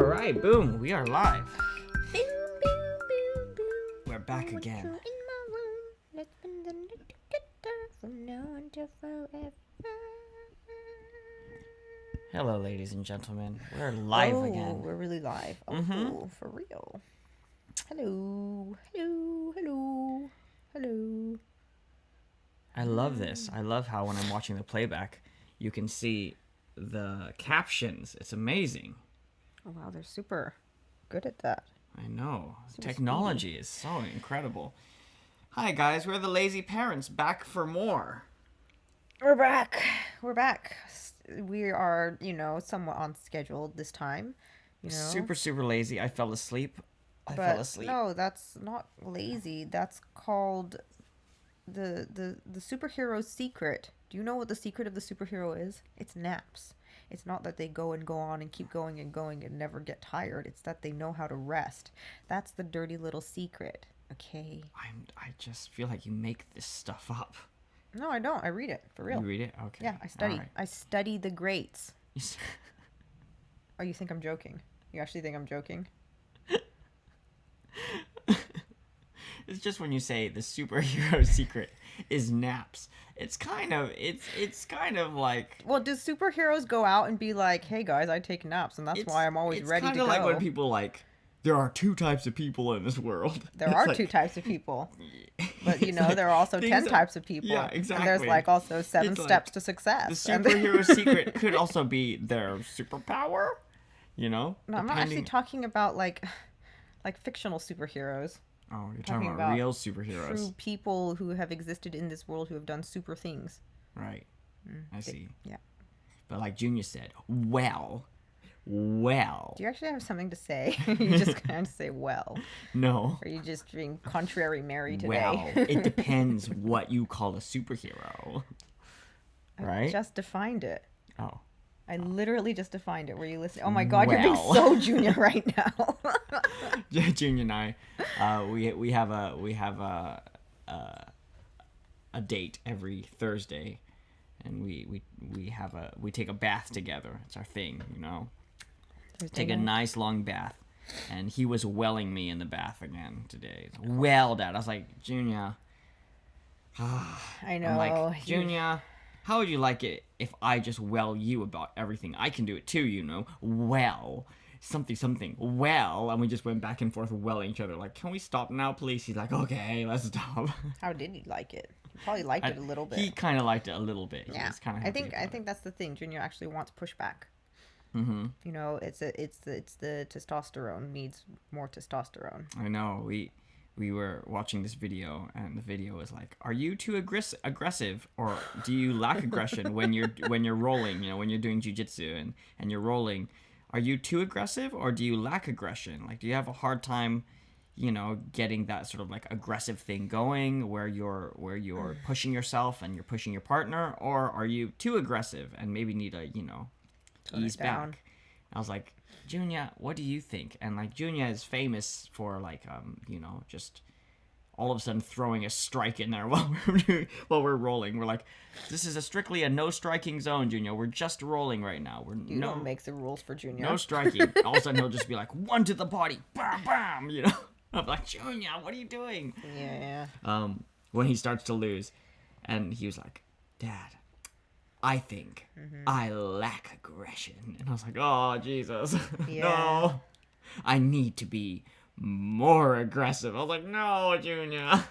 All right, boom, we are live. Boom, boom, boom, boom. We're back again. In my room. Let's spend the night together from now until forever. Hello, ladies and gentlemen. We're live again. We're really live. For real. Hello. Hello. Hello. Hello. I love this. I love how when I'm watching the playback, you can see the captions. It's amazing. Oh, wow, they're super good at that. I know. So Technology is so incredible. Hi, guys. We're the Lazy Parents, back for more. We're back. We're back. We are, somewhat on schedule this time. Super, super lazy. I fell asleep. I But fell asleep. no, that's not lazy. That's called the superhero's secret. Do you know what the secret of the superhero is? It's naps. It's not that they go on and keep going and never get tired. It's that they know how to rest. That's the dirty little secret. Okay. I just feel like you make this stuff up. No, I don't. I read it for real. You read it? Okay. Yeah, I study. All right. I study the greats. You s- Oh, you think I'm joking? You actually think I'm joking? It's just when you say the superhero secret is naps. It's kind of like Well, do superheroes go out and be like, "Hey guys, I take naps, and that's why I'm always ready to It's go"? kind of like when people like there are two types of people in this world. There It's are like- two types of people, but it's like there are also things 10 that- types of people. Yeah, And exactly. there's like also 7 It's like steps to success. The And- superhero secret could also be their superpower. No, I'm not actually depending- talking about like fictional superheroes. Oh, you're talking talking about about real superheroes, True people who have existed in this world who have done super things. right? I see. Yeah. But like Junior said, well. Do you actually have something to say? You just kind of say well. No. Or are you just being contrary Mary today? Well, it depends what you call a superhero. Right? I just defined it. Oh. I literally just defined it. Were you listening? Oh my god, you're being Well. so Junior right now. Junior and I, we have a date every Thursday, and we take a bath together. It's our thing, Take a nice long bath, and he was welling me in the bath again today. Well, Dad, I was like, Junior. I know. I'm like, Junior, how would you like it if I just well you about everything? I can do it too, Well, something, well, and we just went back and forth welling each other. Like, can we stop now, please? He's like, okay, let's stop. How did he like it? He probably liked it a little bit. He kind of liked it a little bit. He Yeah, was kind of. I think that's the thing. Junior actually wants pushback. Mm-hmm. It's the testosterone needs more testosterone. I know. We were watching this video, and the video was like, "Are you too aggressive, or do you lack aggression when you're rolling? When you're doing jujitsu and you're rolling, are you too aggressive, or do you lack aggression? Like, do you have a hard time, getting that sort of like aggressive thing going, where you're pushing yourself and you're pushing your partner, or are you too aggressive and maybe need to Tone it ease down. back?" I was like, Junior, what do you think? And like Junior is famous for like just all of a sudden throwing a strike in there while we're rolling. We're like, this is strictly a no striking zone, Junior. We're just rolling right now. You don't make the rules for Junior. no striking. All of a sudden he'll just be like, one to the body, bam, bam. I'm like, Junior, what are you doing? Yeah. When he starts to lose, and he was like, Dad, I think I lack aggression. And I was like, oh, Jesus. Yeah. No. I need to be more aggressive. I was like, no, Junior.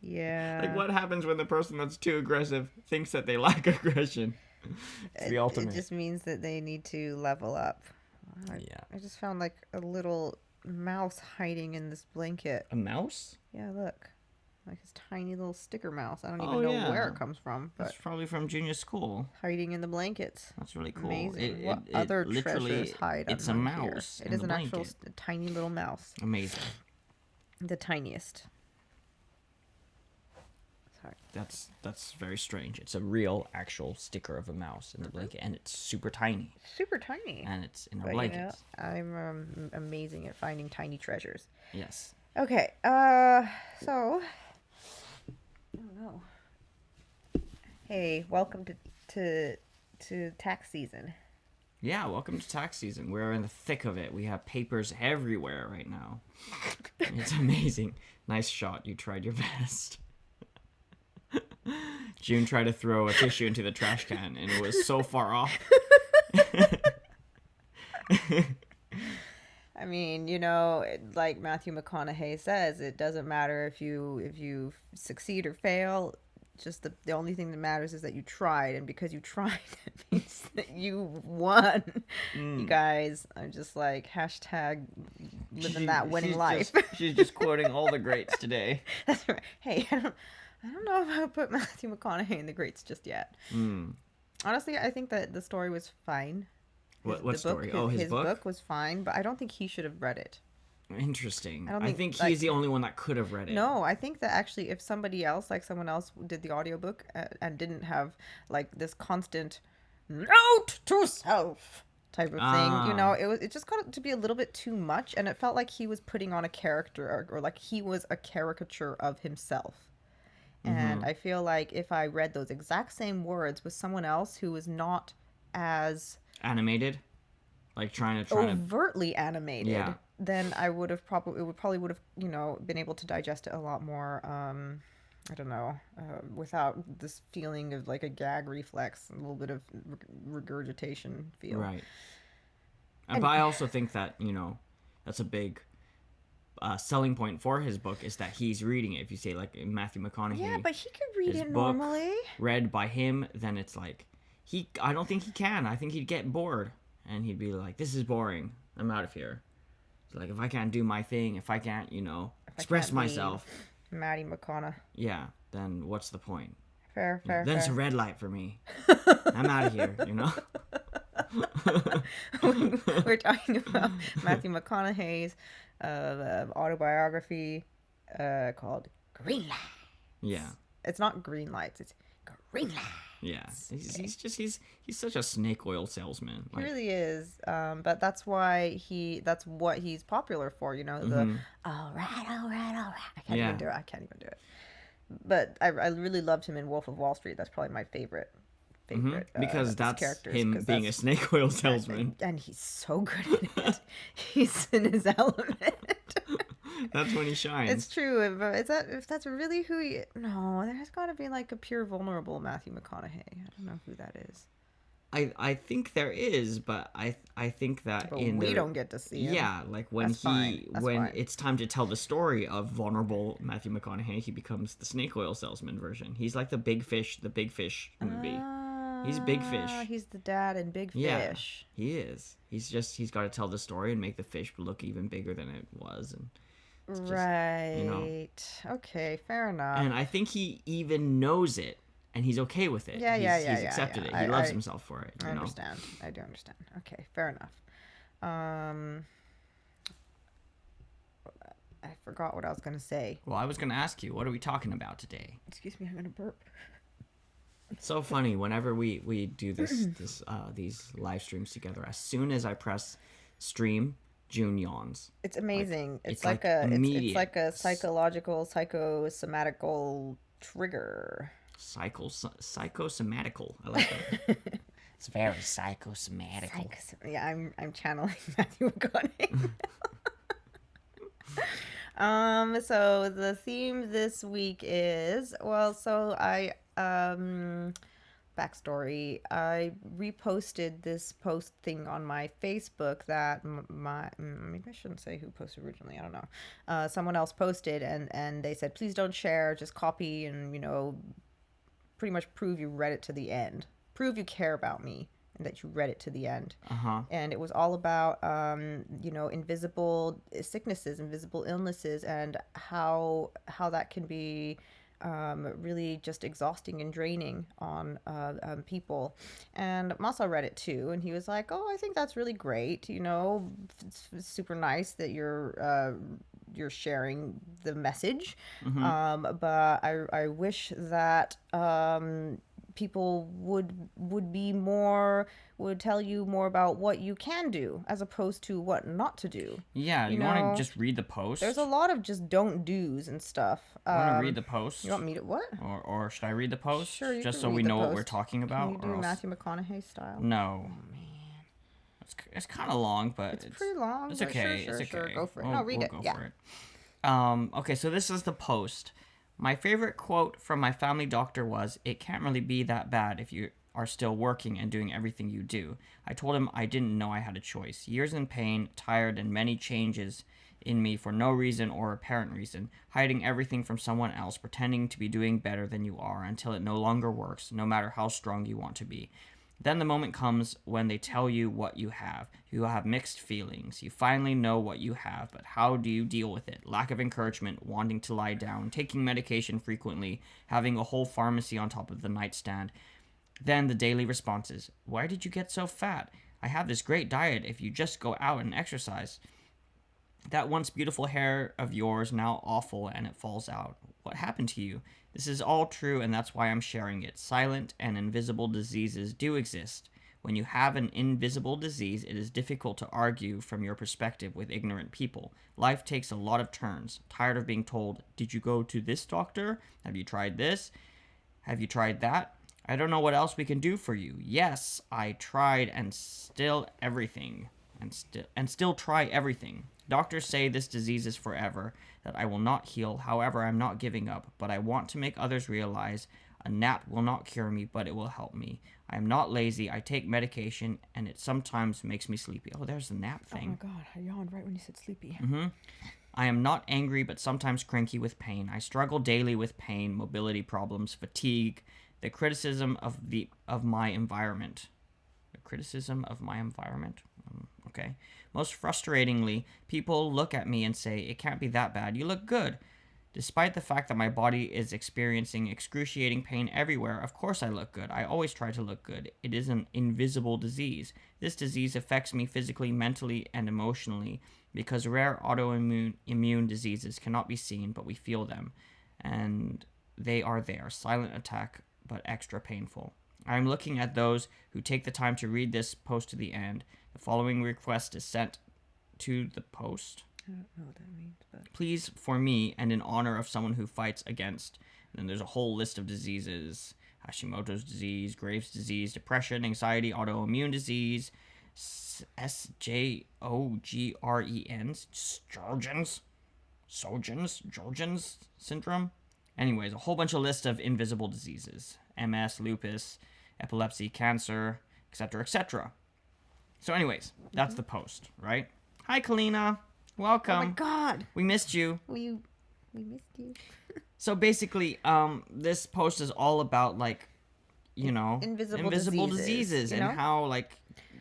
Yeah. Like, what happens when the person that's too aggressive thinks that they lack aggression? It's the ultimate. It just means that they need to level up. Yeah. I just found like a little mouse hiding in this blanket. A mouse? Yeah, look. Like his tiny little sticker mouse. I don't Oh, even know yeah. where it comes from, but That's probably from Junior's school. hiding in the blankets. That's really cool. Amazing. It What other literally, treasures hide it's a among here? mouse It in is the an actual blanket. tiny little mouse. Amazing. The tiniest. Sorry. That's very strange. It's a real, actual sticker of a mouse in the blanket, and it's super tiny, Super tiny. and it's in our But blankets. I'm amazing at finding tiny treasures. Yes. Okay, so I don't know. Hey, welcome to tax season. Yeah, welcome to tax season. We're in the thick of it. We have papers everywhere right now. It's amazing. Nice shot. You tried your best. June tried to throw a tissue into the trash can, and it was so far off. I mean, like Matthew McConaughey says, it doesn't matter if you succeed or fail. Just the only thing that matters is that you tried, and because you tried, it means that you won. You guys, I'm just like hashtag living that winning life. She's just quoting all the greats today. That's right. Hey, I don't know if I would put Matthew McConaughey in the greats just yet. Honestly, I think that the story was fine. What story? His book was fine, but I don't think he should have read it. Interesting. I think he's the only one that could have read it. No, I think that actually if somebody else, like someone else did the audiobook and didn't have like this constant note to self type of thing, it just got to be a little bit too much, and it felt like he was putting on a character or like he was a caricature of himself. And I feel like if I read those exact same words with someone else who was not as animated, like trying to overtly animated, then I would have probably would have been able to digest it a lot more. I don't know, without this feeling of like a gag reflex, a little bit of regurgitation feel. Right. But I also think that that's a big selling point for his book is that he's reading it. If you say like Matthew McConaughey, yeah, but he could read it book normally. Read by him, then it's like I don't think he can. I think he'd get bored, and he'd be like, "This is boring. I'm out of here." So like, if I can't do my thing, if I can't, express myself, Matty McConaughey. Yeah, then what's the point? Fair. Then it's a red light for me. I'm out of here. We're talking about Matthew McConaughey's autobiography called Green Lights. Yeah. It's not Green Lights. It's Green Lights. Yeah, he's such a snake oil salesman. He really is. But that's what he's popular for. The all right. I can't even do it. But I really loved him in Wolf of Wall Street. That's probably my favorite. Because that's him being a snake oil salesman, and he's so good at it. He's in his element. That's when he shines. It's true, but if that's really who he... No, there's got to be like a pure vulnerable Matthew McConaughey. I don't know who that is. I think there is, but I think that but we don't get to see him. Yeah, like when it's time to tell the story of vulnerable Matthew McConaughey, he becomes the snake oil salesman version. He's like the Big Fish movie. He's Big Fish. He's the dad in Big Fish. Yeah, he is. He's got to tell the story and make the fish look even bigger than it was, and just, right. Okay, fair enough. And I think he even knows it, and he's okay with it. He's accepted it. He loves himself for it. I understand. I do understand. Okay, fair enough. I forgot what I was going to say. Well, I was going to ask you, what are we talking about today? Excuse me, I'm going to burp. It's so funny whenever we do these live streams together. As soon as I press stream, June yawns. It's amazing. It's like a psychological, psychosomatical trigger. Psychosomatical. I like that. It's very psychosomatical. Yeah, I'm channeling Matthew McConaughey. So the theme this week is backstory. I reposted this post thing on my Facebook that maybe I shouldn't say who posted originally. I don't know. Someone else posted and they said, please don't share, just copy and, pretty much prove you read it to the end. Prove you care about me and that you read it to the end. And it was all about, invisible sicknesses, invisible illnesses, and how that can be really just exhausting and draining on people. And Masa read it too, and he was like, oh, I think that's really great. It's super nice that you're sharing the message. But I wish that people would tell you more about what you can do as opposed to what not to do. Yeah, you want to just read the post? There's a lot of just don't do's and stuff. You want to read the post? You want me to what? Or should I read the post? Sure, you just can so read we the know post. what we're talking about. Can you do Matthew McConaughey style? No. Oh man. It's kind of long, but It's pretty long. It's but okay. Sure, It's okay. Go for it. We'll, No, read we'll it. go Yeah. for it. Okay, so this is the post. My favorite quote from my family doctor was, "It can't really be that bad if you are still working and doing everything you do." I told him I didn't know I had a choice. Years in pain, tired, and many changes in me for no reason or apparent reason, hiding everything from someone else, pretending to be doing better than you are until it no longer works, no matter how strong you want to be. Then the moment comes when they tell you what you have. You have mixed feelings. You finally know what you have, but how do you deal with it? Lack of encouragement, wanting to lie down, taking medication frequently, having a whole pharmacy on top of the nightstand. Then the daily responses. Why did you get so fat? I have this great diet if you just go out and exercise. That once beautiful hair of yours now awful and it falls out. What happened to you? This is all true and that's why I'm sharing it. Silent and invisible diseases do exist. When you have an invisible disease, it is difficult to argue from your perspective with ignorant people. Life takes a lot of turns. Tired of being told, did you go to this doctor? Have you tried this? Have you tried that? I don't know what else we can do for you. Yes, I tried and still everything. And still try everything. Doctors say this disease is forever, that I will not heal. However, I'm not giving up, but I want to make others realize a nap will not cure me, but it will help me. I am not lazy. I take medication, and it sometimes makes me sleepy. Oh, there's the nap Oh thing. my god, I yawned right when you said sleepy. I am not angry, but sometimes cranky with pain. I struggle daily with pain, mobility problems, fatigue, the criticism of my environment. The criticism of my environment? Okay. Most frustratingly, people look at me and say, it can't be that bad. You look good. Despite the fact that my body is experiencing excruciating pain everywhere, of course I look good. I always try to look good. It is an invisible disease. This disease affects me physically, mentally, and emotionally because rare autoimmune diseases cannot be seen, but we feel them. And they are there. Silent attack, but extra painful. I am looking at those who take the time to read this post to the end. The following request is sent to the post. I don't know what that means, but Please, for me and in honor of someone who fights against. And then there's a whole list of diseases: Hashimoto's disease, Graves' disease, depression, anxiety, autoimmune disease, Sjogren's, Sjogren's syndrome. Anyways, a whole bunch of lists of invisible diseases: MS, lupus, epilepsy, cancer, etc., etc. So, anyways, that's the post, right? Hi, Kalina. Welcome. oh my god, We missed you. we missed you. So basically, this post is all about like, Invisible diseases you and know? how like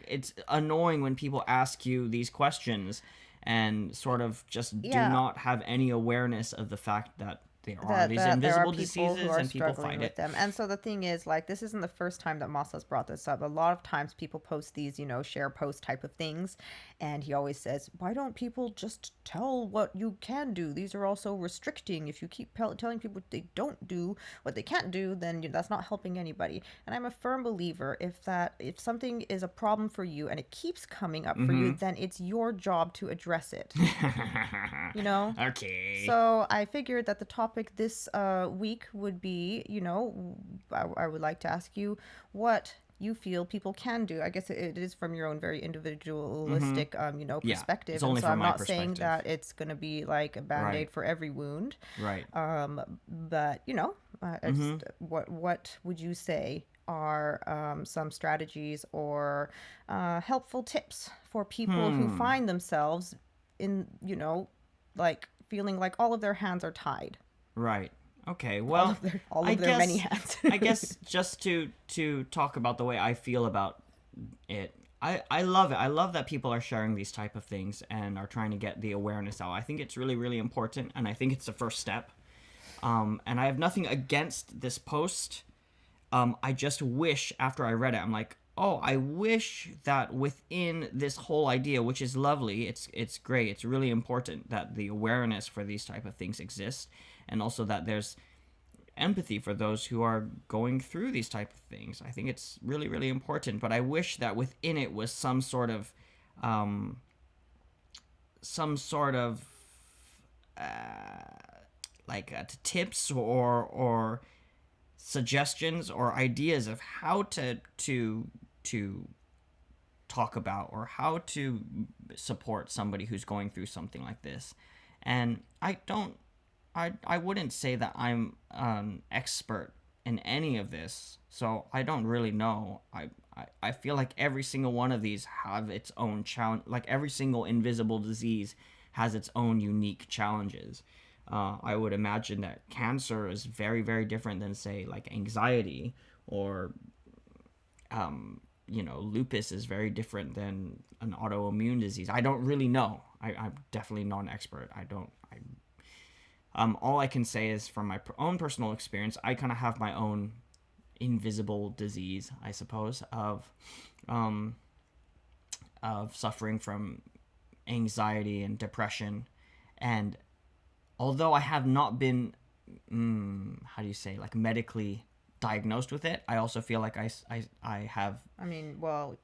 it's annoying when people ask you these questions and sort of just do Yeah. not have any awareness of the fact that there are that, these that there are invisible people diseases who are and people struggling fight with it. them. And so the thing is, like, this isn't the first time that Moss has brought this up. A lot of times people post these, share post type of things. And he always says, why don't people just tell what you can do? These are also restricting. If you keep telling people what they don't do, what they can't do, then that's not helping anybody. And I'm a firm believer if something is a problem for you and it keeps coming up for you, then it's your job to address it. Okay. So I figured that the topic this week would be, I would like to ask you what you feel people can do. I guess it is from your own very individualistic, Yeah, perspective. it's only and so from I'm my not saying perspective. that it's going to be like a band-aid Right. for every wound. Right. But, what would you say are some strategies or helpful tips for people who find themselves in, like feeling like all of their hands are tied? Right. Okay. Well, all I of their many guess- hands. I guess just to talk about the way I feel about it, I love it. I love that people are sharing these type of things and are trying to get the awareness out. I think it's really, really important, and I think it's the first step. And I have nothing against this post. I just wish after I read it, I'm like, oh, I wish that within this whole idea, which is lovely, it's great, it's really important that the awareness for these type of things exists, and also that there's empathy for those who are going through these type of things. I think it's really, really important, but I wish that within it was some sort of tips or suggestions or ideas of how to talk about or how to support somebody who's going through something like this. And I wouldn't say that I'm an expert in any of this, so I don't really know. I feel like every single one of these have its own challenge. Like every single invisible disease has its own unique challenges. I would imagine that cancer is very, very different than, say, like anxiety, or lupus is very different than an autoimmune disease. I don't really know. I'm definitely not an expert. All I can say is from my own personal experience, I kind of have my own invisible disease, I suppose, of suffering from anxiety and depression. And although I have not been, how do you say, like medically diagnosed with it, I also feel like I have. I mean, well,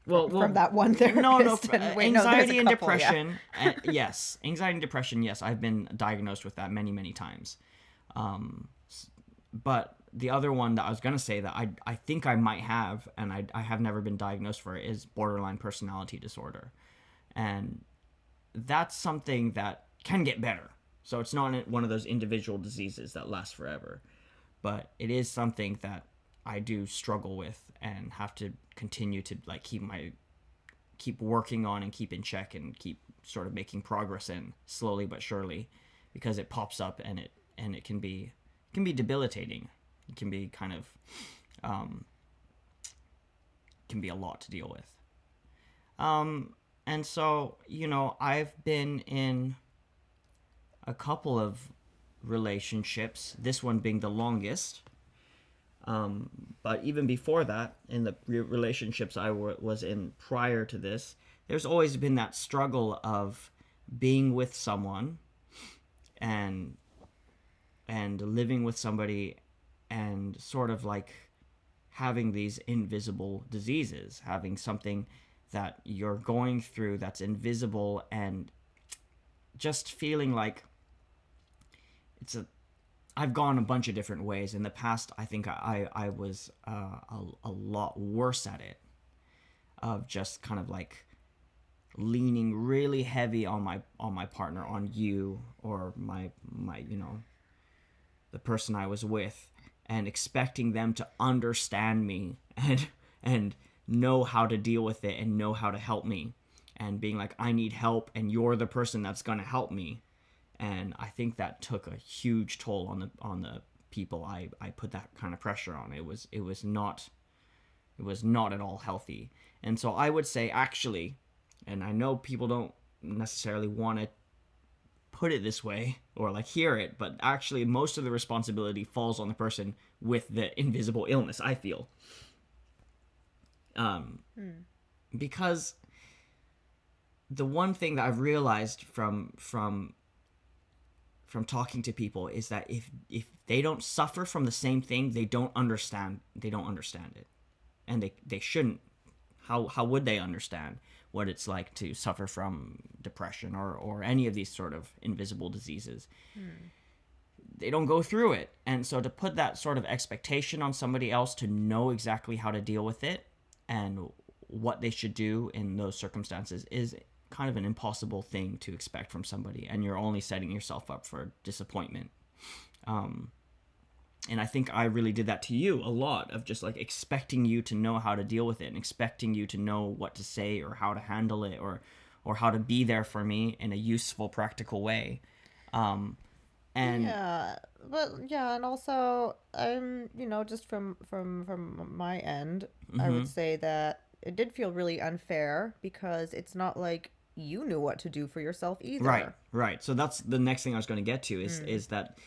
Well, from that one therapist. No, and, wait, anxiety no, and couple, depression. Yes, anxiety and depression. Yes, I've been diagnosed with that many, many times. But the other one that I was gonna say that I think I might have, and I have never been diagnosed for it, is borderline personality disorder, and that's something that can get better. So it's not one of those individual diseases that last forever, but it is something that I do struggle with and have to continue to like keep working on and keep in check and keep sort of making progress in slowly but surely, because it pops up and it can be debilitating. It can be kind of can be a lot to deal with. And so, I've been in a couple of relationships, this one being the longest. But even before that, in the relationships I was in prior to this, there's always been that struggle of being with someone and living with somebody and sort of like having these invisible diseases, having something that you're going through that's invisible, and just feeling like I've gone a bunch of different ways. In the past, I think I was a lot worse at it, of just kind of like leaning really heavy on my partner, on you, or my the person I was with, and expecting them to understand me and know how to deal with it and know how to help me, and being like, I need help and you're the person that's going to help me. And I think that took a huge toll on the people I put that kind of pressure on. It was not at all healthy. And so I would say, actually, and I know people don't necessarily want to put it this way or like hear it, but actually most of the responsibility falls on the person with the invisible illness, I feel. Because the one thing that I've realized from talking to people is that if they don't suffer from the same thing, they don't understand it. And they shouldn't. How would they understand what it's like to suffer from depression or any of these sort of invisible diseases? They don't go through it. And so to put that sort of expectation on somebody else to know exactly how to deal with it and what they should do in those circumstances is kind of an impossible thing to expect from somebody, and you're only setting yourself up for disappointment. And I think I really did that to you a lot, of just like expecting you to know how to deal with it and expecting you to know what to say or how to handle it or how to be there for me in a useful, practical way. And and also just from my end, I would say that it did feel really unfair, because it's not like you knew what to do for yourself either. Right. So that's the next thing I was going to get to is that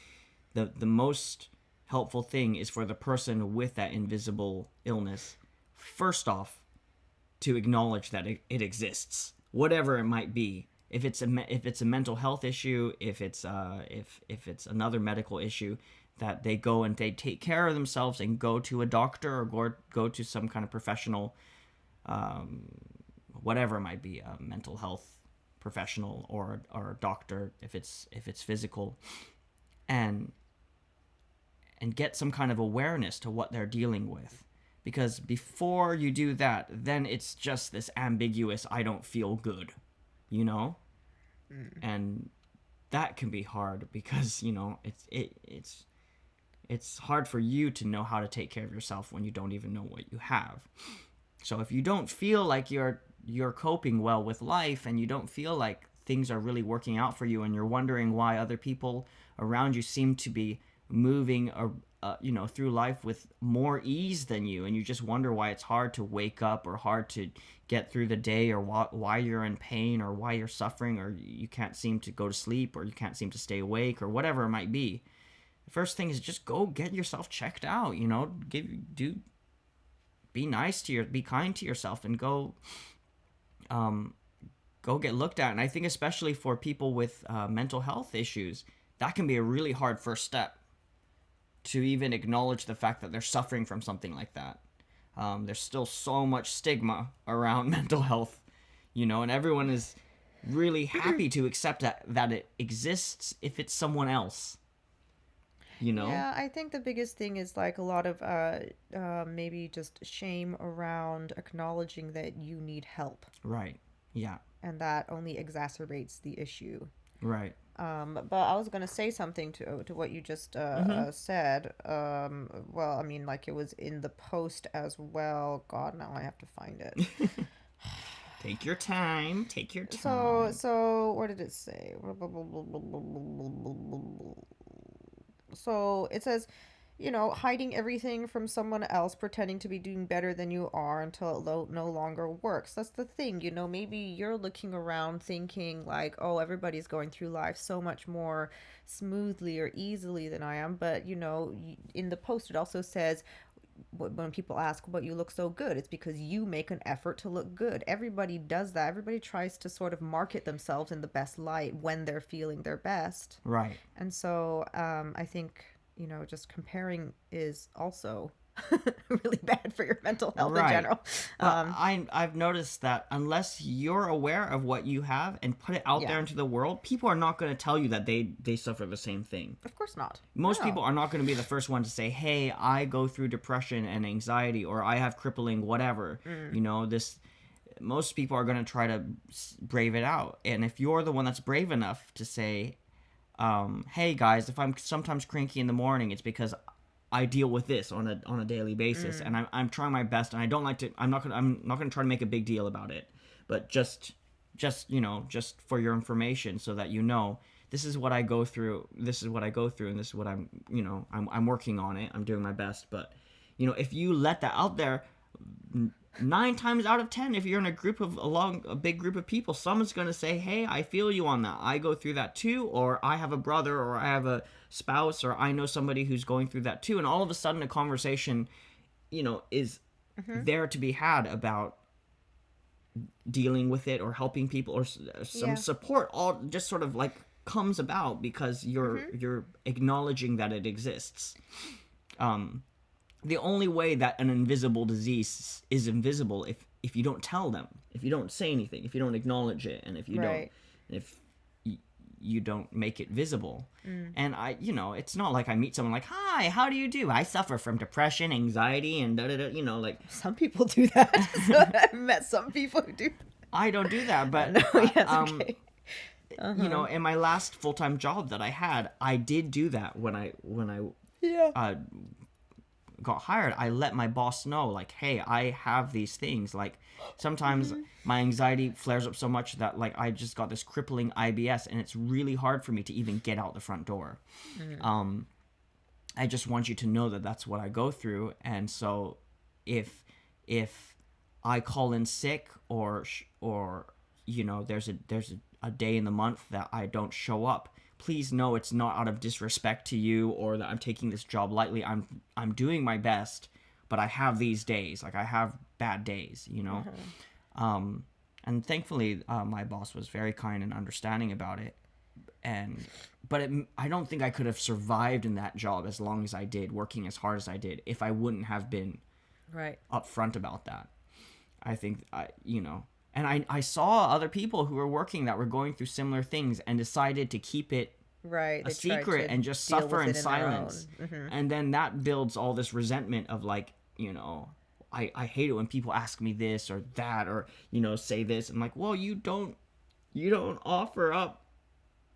the most helpful thing is for the person with that invisible illness, first off, to acknowledge that it exists, whatever it might be. If it's a mental health issue, if it's another medical issue, that they go and they take care of themselves and go to a doctor or go to some kind of professional, whatever it might be, a mental health professional or a doctor if it's physical, and get some kind of awareness to what they're dealing with, Because before you do that, then it's just this ambiguous, I don't feel good, you know? And that can be hard because, it's hard for you to know how to take care of yourself when you don't even know what you have. So if you don't feel like you're coping well with life, and you don't feel like things are really working out for you, and you're wondering why other people around you seem to be moving through life with more ease than you, and you just wonder why it's hard to wake up or hard to get through the day, or why you're in pain, or why you're suffering, or you can't seem to go to sleep, or you can't seem to stay awake, or whatever it might be. The first thing is just go get yourself checked out, be kind to yourself, and go get looked at. And I think especially for people with mental health issues, that can be a really hard first step, to even acknowledge the fact that they're suffering from something like that. There's still so much stigma around mental health, and everyone is really happy to accept that it exists if it's someone else. Yeah, I think the biggest thing is like a lot of maybe just shame around acknowledging that you need help. Right. Yeah. And that only exacerbates the issue. Right. But I was gonna say something to what you just said. Well, I mean, like it was in the post as well. God, now I have to find it. Take your time. Take your time. So what did it say? So it says, hiding everything from someone else, pretending to be doing better than you are until it no longer works. That's the thing, maybe you're looking around thinking like, oh, everybody's going through life so much more smoothly or easily than I am. But, in the post, it also says, when people ask, but you look so good, it's because you make an effort to look good. Everybody does that. Everybody tries to sort of market themselves in the best light when they're feeling their best. Right. And so I think, just comparing is also really bad for your mental health in general. I've noticed that unless you're aware of what you have and put it out there into the world, people are not going to tell you that they suffer the same thing. Of course not. Most people are not going to be the first one to say, hey, I go through depression and anxiety, or I have crippling whatever. Most people are going to try to brave it out. And if you're the one that's brave enough to say, hey guys, if I'm sometimes cranky in the morning, it's because I deal with this on a daily basis, and I'm trying my best, and I don't like to. I'm not gonna try to make a big deal about it, but just for your information, so that this is what I go through. This is what I go through, and this is what I'm working on it. I'm doing my best, but if you let that out there, 9 times out of 10, if you're in a big group of people, someone's going to say, hey, I feel you on that. I go through that too, or I have a brother, or I have a spouse, or I know somebody who's going through that too. And all of a sudden a conversation, is there to be had about dealing with it or helping people, or some support, all just sort of like comes about because you're acknowledging that it exists. The only way that an invisible disease is invisible if you don't tell them, if you don't say anything, if you don't acknowledge it, and if you don't make it visible. And it's not like I meet someone like, hi, how do you do? I suffer from depression, anxiety, and like some people do that. So I've met some people who do. I don't do that, but okay. In my last full-time job that I had, I did do that when I got hired. I let my boss know, like, hey, I have these things. Like, sometimes my anxiety flares up so much that, like, I just got this crippling IBS, and it's really hard for me to even get out the front door. I just want you to know that that's what I go through. And so if I call in sick, or there's a day in the month that I don't show up, please know it's not out of disrespect to you, or that I'm taking this job lightly. I'm doing my best, but I have these days. Like, I have bad days, And thankfully, my boss was very kind and understanding about it. But I don't think I could have survived in that job as long as I did, working as hard as I did, if I wouldn't have been upfront about that. I think, and I saw other people who were working that were going through similar things and decided to keep it a secret and just suffer in silence. And then that builds all this resentment of, like, I hate it when people ask me this or that, or, say this. I'm like, well, you don't offer up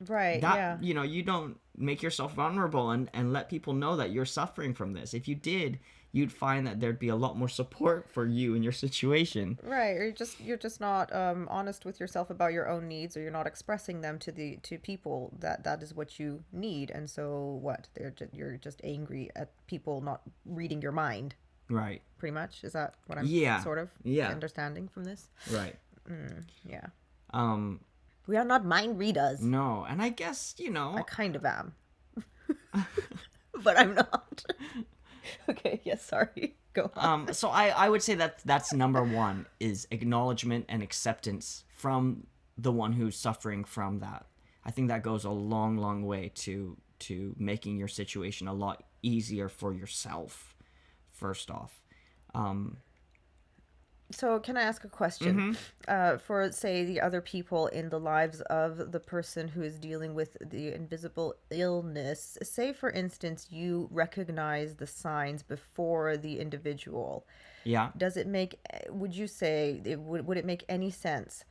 Right. that, Yeah. you don't make yourself vulnerable and let people know that you're suffering from this. If you did, you'd find that there'd be a lot more support for you in your situation. Right. Or you're just not honest with yourself about your own needs, or you're not expressing them to people that is what you need. And so what? You're just angry at people not reading your mind. Right. Pretty much. Is that what I'm Yeah. sort of Yeah. understanding from this? Right. Yeah. Um, We are not mind readers. no, and I guess, I kind of am. But I'm not. Okay, yes, sorry. Go on. so I would say that that's number one, is acknowledgement and acceptance from the one who's suffering from that. I think that goes a long, long way to making your situation a lot easier for yourself, first off. So, can I ask a question? For, say, the other people in the lives of the person who is dealing with the invisible illness, say, for instance, you recognize the signs before the individual. Yeah. Would you say, would it make any sense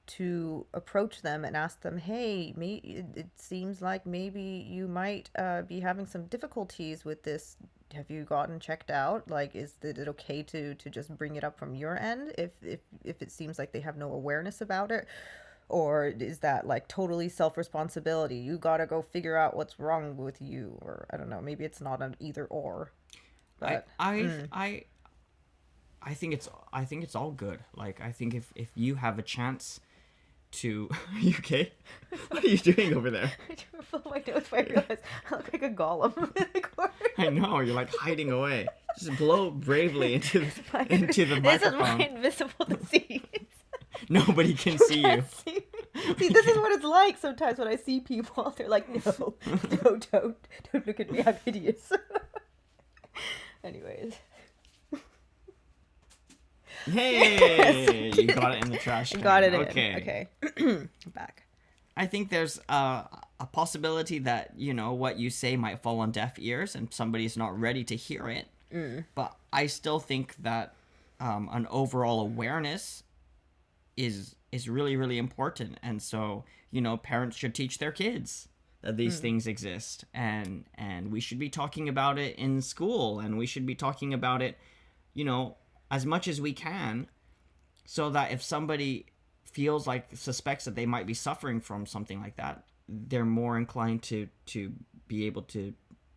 to approach them and ask them, hey, it seems like maybe you might be having some difficulties with this. Have you gotten checked out? Like, is it okay to just bring it up from your end if it seems like they have no awareness about it? Or is that like totally self-responsibility? You gotta go figure out what's wrong with you, or I don't know, maybe it's not an either or. But I think it's all good. Like, I think if you have a chance to are you okay? What are you doing over there? I just pulled my nose, but I realized I look like a golem in the corner. I know, you're like hiding away. Just blow bravely into the This is microphone. my invisible disease. Nobody can see you. See, this is what it's like sometimes when I see people. They're like, no, don't look at me. I'm hideous. Anyways. Hey, you got it in the trash can. Got it Okay. in. Okay. Back. I think there's a possibility that, what you say might fall on deaf ears and somebody's not ready to hear it. But I still think that an overall awareness is really, really important. And so, parents should teach their kids that these things exist. And we should be talking about it in school. And we should be talking about it, as much as we can, so that if somebody suspects that they might be suffering from something like that, they're more inclined to be able to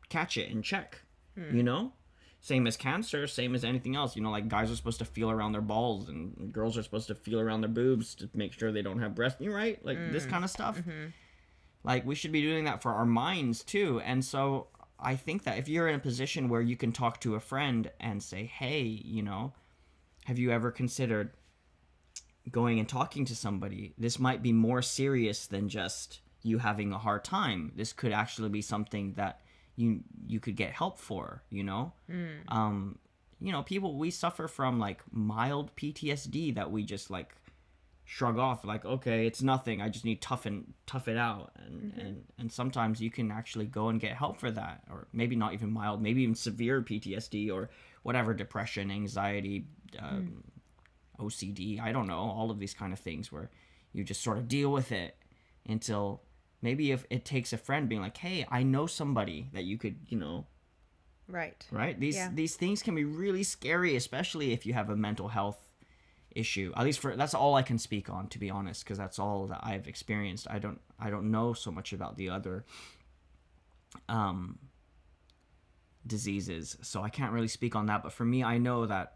catch it and check. Same as cancer, same as anything else. Like, guys are supposed to feel around their balls and girls are supposed to feel around their boobs to make sure they don't have breast, right? Like, this kind of stuff. Like, we should be doing that for our minds too. And so I think that if you're in a position where you can talk to a friend and say, hey, have you ever considered going and talking to somebody? This might be more serious than just you having a hard time. This could actually be something that you could get help for, people, we suffer from like mild PTSD that we just like shrug off, like, okay, it's nothing, I just need tough it out. And sometimes you can actually go and get help for that, or maybe not even mild, maybe even severe PTSD or whatever, depression, anxiety, OCD, I don't know, all of these kind of things where you just sort of deal with it until maybe if it takes a friend being like, hey, I know somebody that you could, right? These things can be really scary, especially if you have a mental health issue. At least that's all I can speak on, to be honest, because that's all that I've experienced. I don't know so much about the other diseases, so I can't really speak on that. But for me, I know that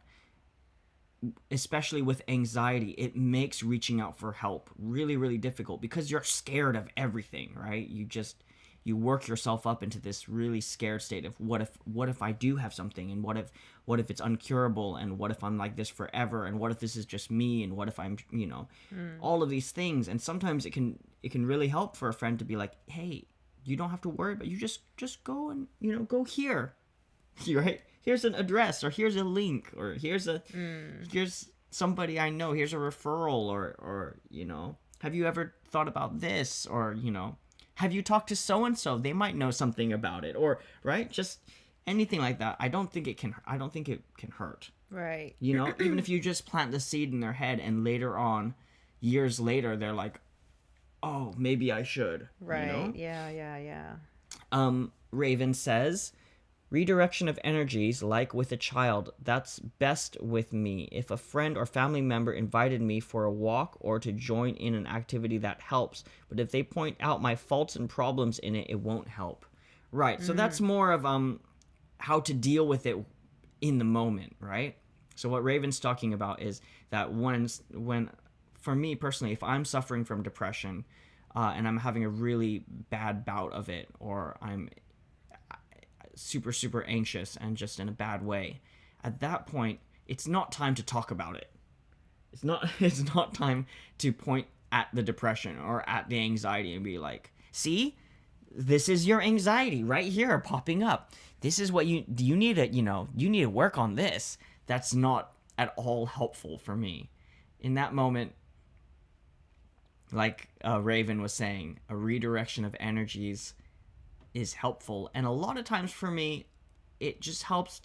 especially with anxiety, it makes reaching out for help really, really difficult because you're scared of everything, right? You work yourself up into this really scared state of what if I do have something, and what if it's uncurable, and what if I'm like this forever, and what if this is just me, and what if I'm all of these things. And sometimes it can really help for a friend to be like, hey, you don't have to worry, but you just go and go here, right? Here's an address, or here's a link, or here's somebody I know, here's a referral, or have you ever thought about this, or have you talked to so and so, they might know something about it, or right, just anything like that. I don't think it can hurt. Right. You know, even if you just plant the seed in their head and later on, years later, they're like, oh, maybe I should. Right. You know? Yeah. Raven says, redirection of energies, like with a child, that's best with me. If a friend or family member invited me for a walk or to join in an activity, that helps. But if they point out my faults and problems in it, it won't help. Right. So that's more of how to deal with it in the moment, right? So what Raven's talking about is that when for me personally, if I'm suffering from depression and I'm having a really bad bout of it, or I'm super, super anxious and just in a bad way, at that point, it's not time to talk about it. It's not time to point at the depression or at the anxiety and be like, see, this is your anxiety right here popping up. This is what you need to, you need to work on this. That's not at all helpful for me. In that moment, like Raven was saying, a redirection of energies is helpful. And a lot of times for me, it just helps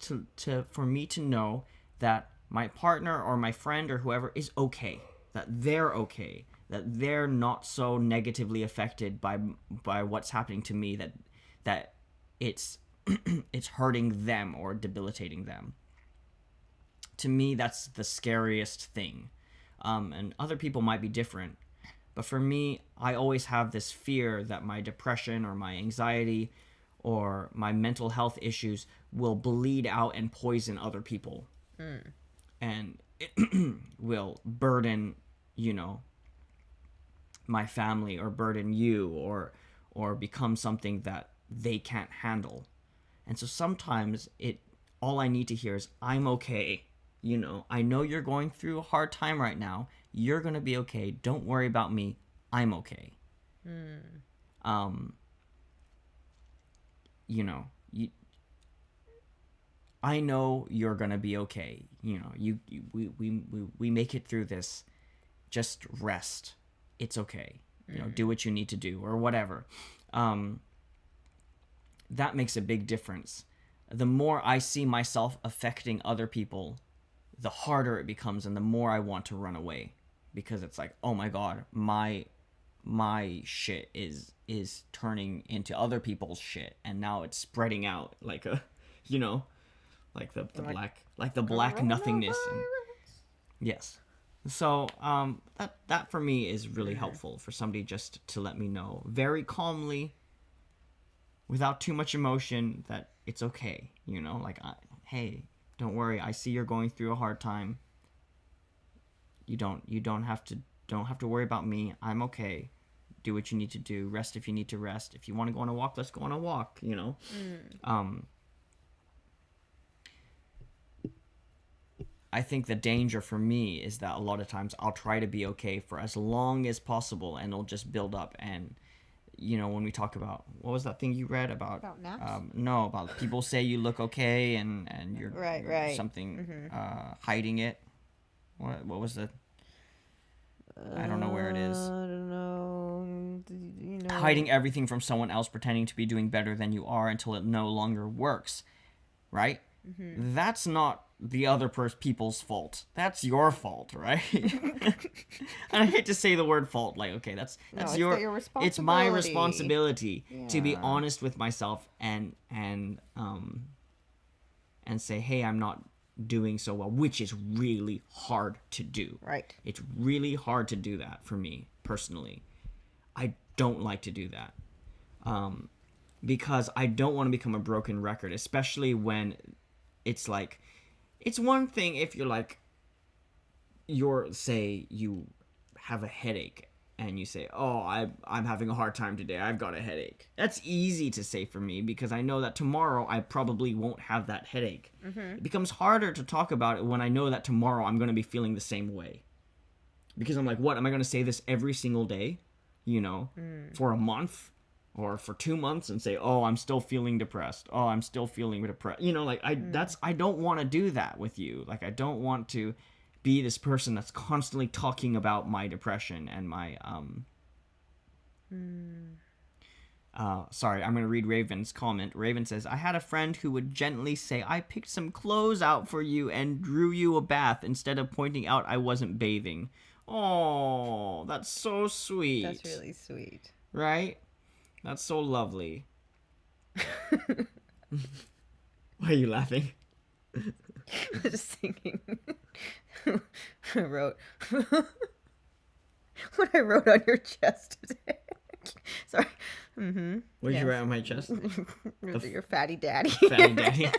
for me to know that my partner or my friend or whoever is okay, that they're not so negatively affected by what's happening to me, that it's it's hurting them or debilitating them. To me, that's the scariest thing. And other people might be different. But for me, I always have this fear that my depression or my anxiety or my mental health issues will bleed out and poison other people. And it will burden, my family, or burden you, or become something that they can't handle. And so sometimes all I need to hear is, I'm okay. I know you're going through a hard time right now. You're going to be okay. Don't worry about me. I'm okay. I know you're going to be okay. We make it through this. Just rest. It's okay. Do what you need to do or whatever. That makes a big difference. The more I see myself affecting other people, the harder it becomes, and the more I want to run away, because it's like, oh my god, my shit is turning into other people's shit, and now it's spreading out like a, like the black nothingness. And, yes. So that for me is really helpful, for somebody just to let me know very calmly, without too much emotion, that it's okay. Like, hey, don't worry. I see you're going through a hard time. You don't have to worry about me. I'm okay. Do what you need to do. Rest if you need to rest. If you want to go on a walk, let's go on a walk. I think the danger for me is that a lot of times I'll try to be okay for as long as possible, and it'll just build up. And when we talk about, what was that thing you read about naps? No, about people say you look okay and you're right. something hiding it. What was the, I don't know where it is. I don't know. Hiding everything from someone else, pretending to be doing better than you are until it no longer works, right? That's not the other people's fault. That's your fault, right? And I hate to say the word fault. Like, okay, that's your responsibility. It's my responsibility to be honest with myself and say, hey, I'm not doing so well, which is really hard to do. Right. It's really hard to do that for me personally. I don't like to do that. Because I don't want to become a broken record, especially when it's like, it's one thing if you're like, say you have a headache and you say, oh, I'm having a hard time today, I've got a headache. That's easy to say for me, because I know that tomorrow I probably won't have that headache. It becomes harder to talk about it when I know that tomorrow I'm going to be feeling the same way. Because I'm like, what, am I going to say this every single day? For a month? Or for 2 months and say, oh, I'm still feeling depressed. Oh, I'm still feeling depressed. I don't want to do that with you. Like, I don't want to be this person that's constantly talking about my depression and my Sorry, I'm going to read Raven's comment. Raven says, I had a friend who would gently say, I picked some clothes out for you and drew you a bath instead of pointing out I wasn't bathing. Oh, that's so sweet. That's really sweet. Right? That's so lovely. Why are you laughing? Just thinking. I wrote what I wrote on your chest today. Sorry. Mm-hmm. What did you write on my chest? Your fatty daddy. Fatty daddy.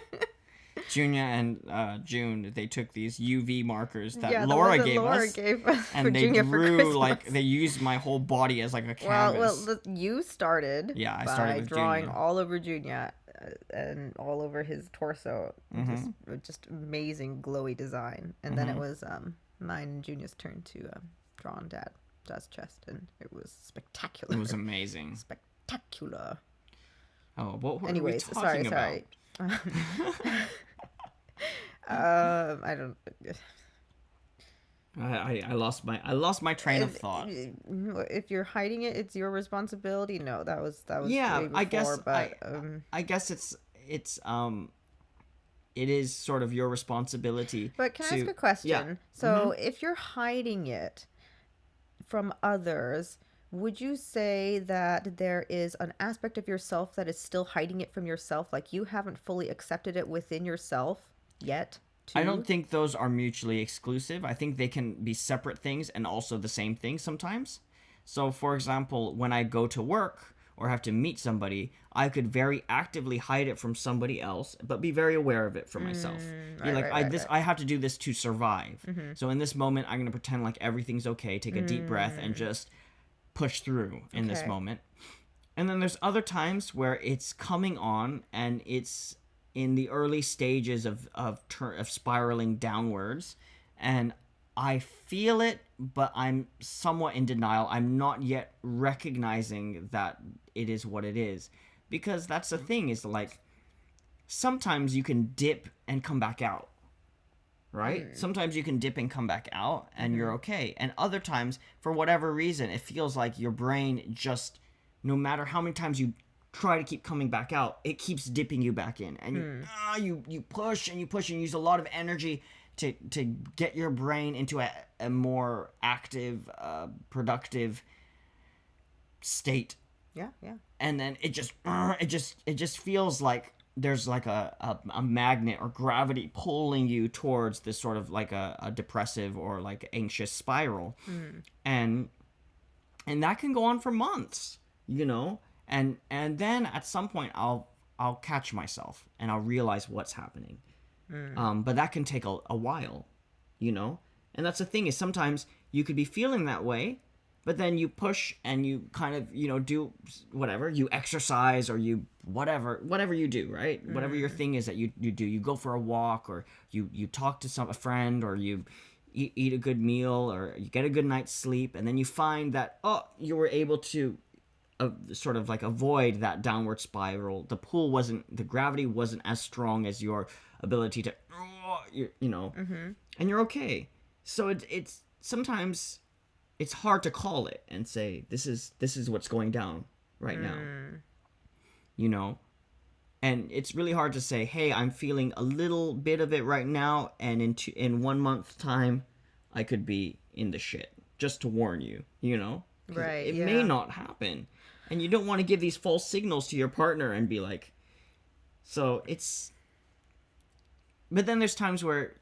Junior and June, they took these UV markers that Laura gave us, and they drew like they used my whole body as like a canvas. Well, you started. Yeah, I started with drawing Junior. all over Junior and all over his torso. Just amazing glowy design, and then it was mine and Junior's turn to draw on Dad's chest, and it was spectacular. It was amazing. Spectacular. Oh, what were Anyways, we talking about? I don't. I lost my train of thought. If you're hiding it, it's your responsibility. No, that was Yeah, way before, I guess but I guess it is sort of your responsibility. But can I ask a question? Yeah. So if you're hiding it from others, would you say that there is an aspect of yourself that is still hiding it from yourself? Like you haven't fully accepted it within yourself yet? I don't think those are mutually exclusive. I think they can be separate things and also the same thing sometimes. So, for example, when I go to work or have to meet somebody, I could very actively hide it from somebody else, but be very aware of it for myself. I have to do this to survive. So in this moment, I'm going to pretend like everything's okay, take a deep breath, and just push through in this moment. And then there's other times where it's coming on and it's in the early stages of spiraling downwards, and I feel it, but I'm somewhat in denial. I'm not yet recognizing that it is what it is, because that's the thing, is like sometimes you can dip and come back out, right? Sometimes you can dip and come back out and you're okay, and other times, for whatever reason, it feels like your brain just, no matter how many times you try to keep coming back out, it keeps dipping you back in, and you push and you push and use a lot of energy to get your brain into a more active, productive state. Yeah. And then it just feels like there's like a magnet or gravity pulling you towards this sort of like a depressive or like anxious spiral. And that can go on for months, you know? And then at some point I'll catch myself and I'll realize what's happening. But that can take a while, you know? And that's the thing, is sometimes you could be feeling that way, but then you push and you kind of, you know, do whatever, you exercise or you whatever you do, right? Whatever your thing is that you do, you go for a walk, or you talk to a friend, or you eat a good meal, or you get a good night's sleep, and then you find that, you were able to sort of like avoid that downward spiral. The gravity wasn't as strong as your ability to, you know, and you're okay. So it's sometimes it's hard to call it and say, this is what's going down right now, you know, and it's really hard to say, hey, I'm feeling a little bit of it right now, and in 1 month's time, I could be in the shit, just to warn you, you know, Right. It may not happen. And you don't want to give these false signals to your partner and be like, so it's, but then there's times where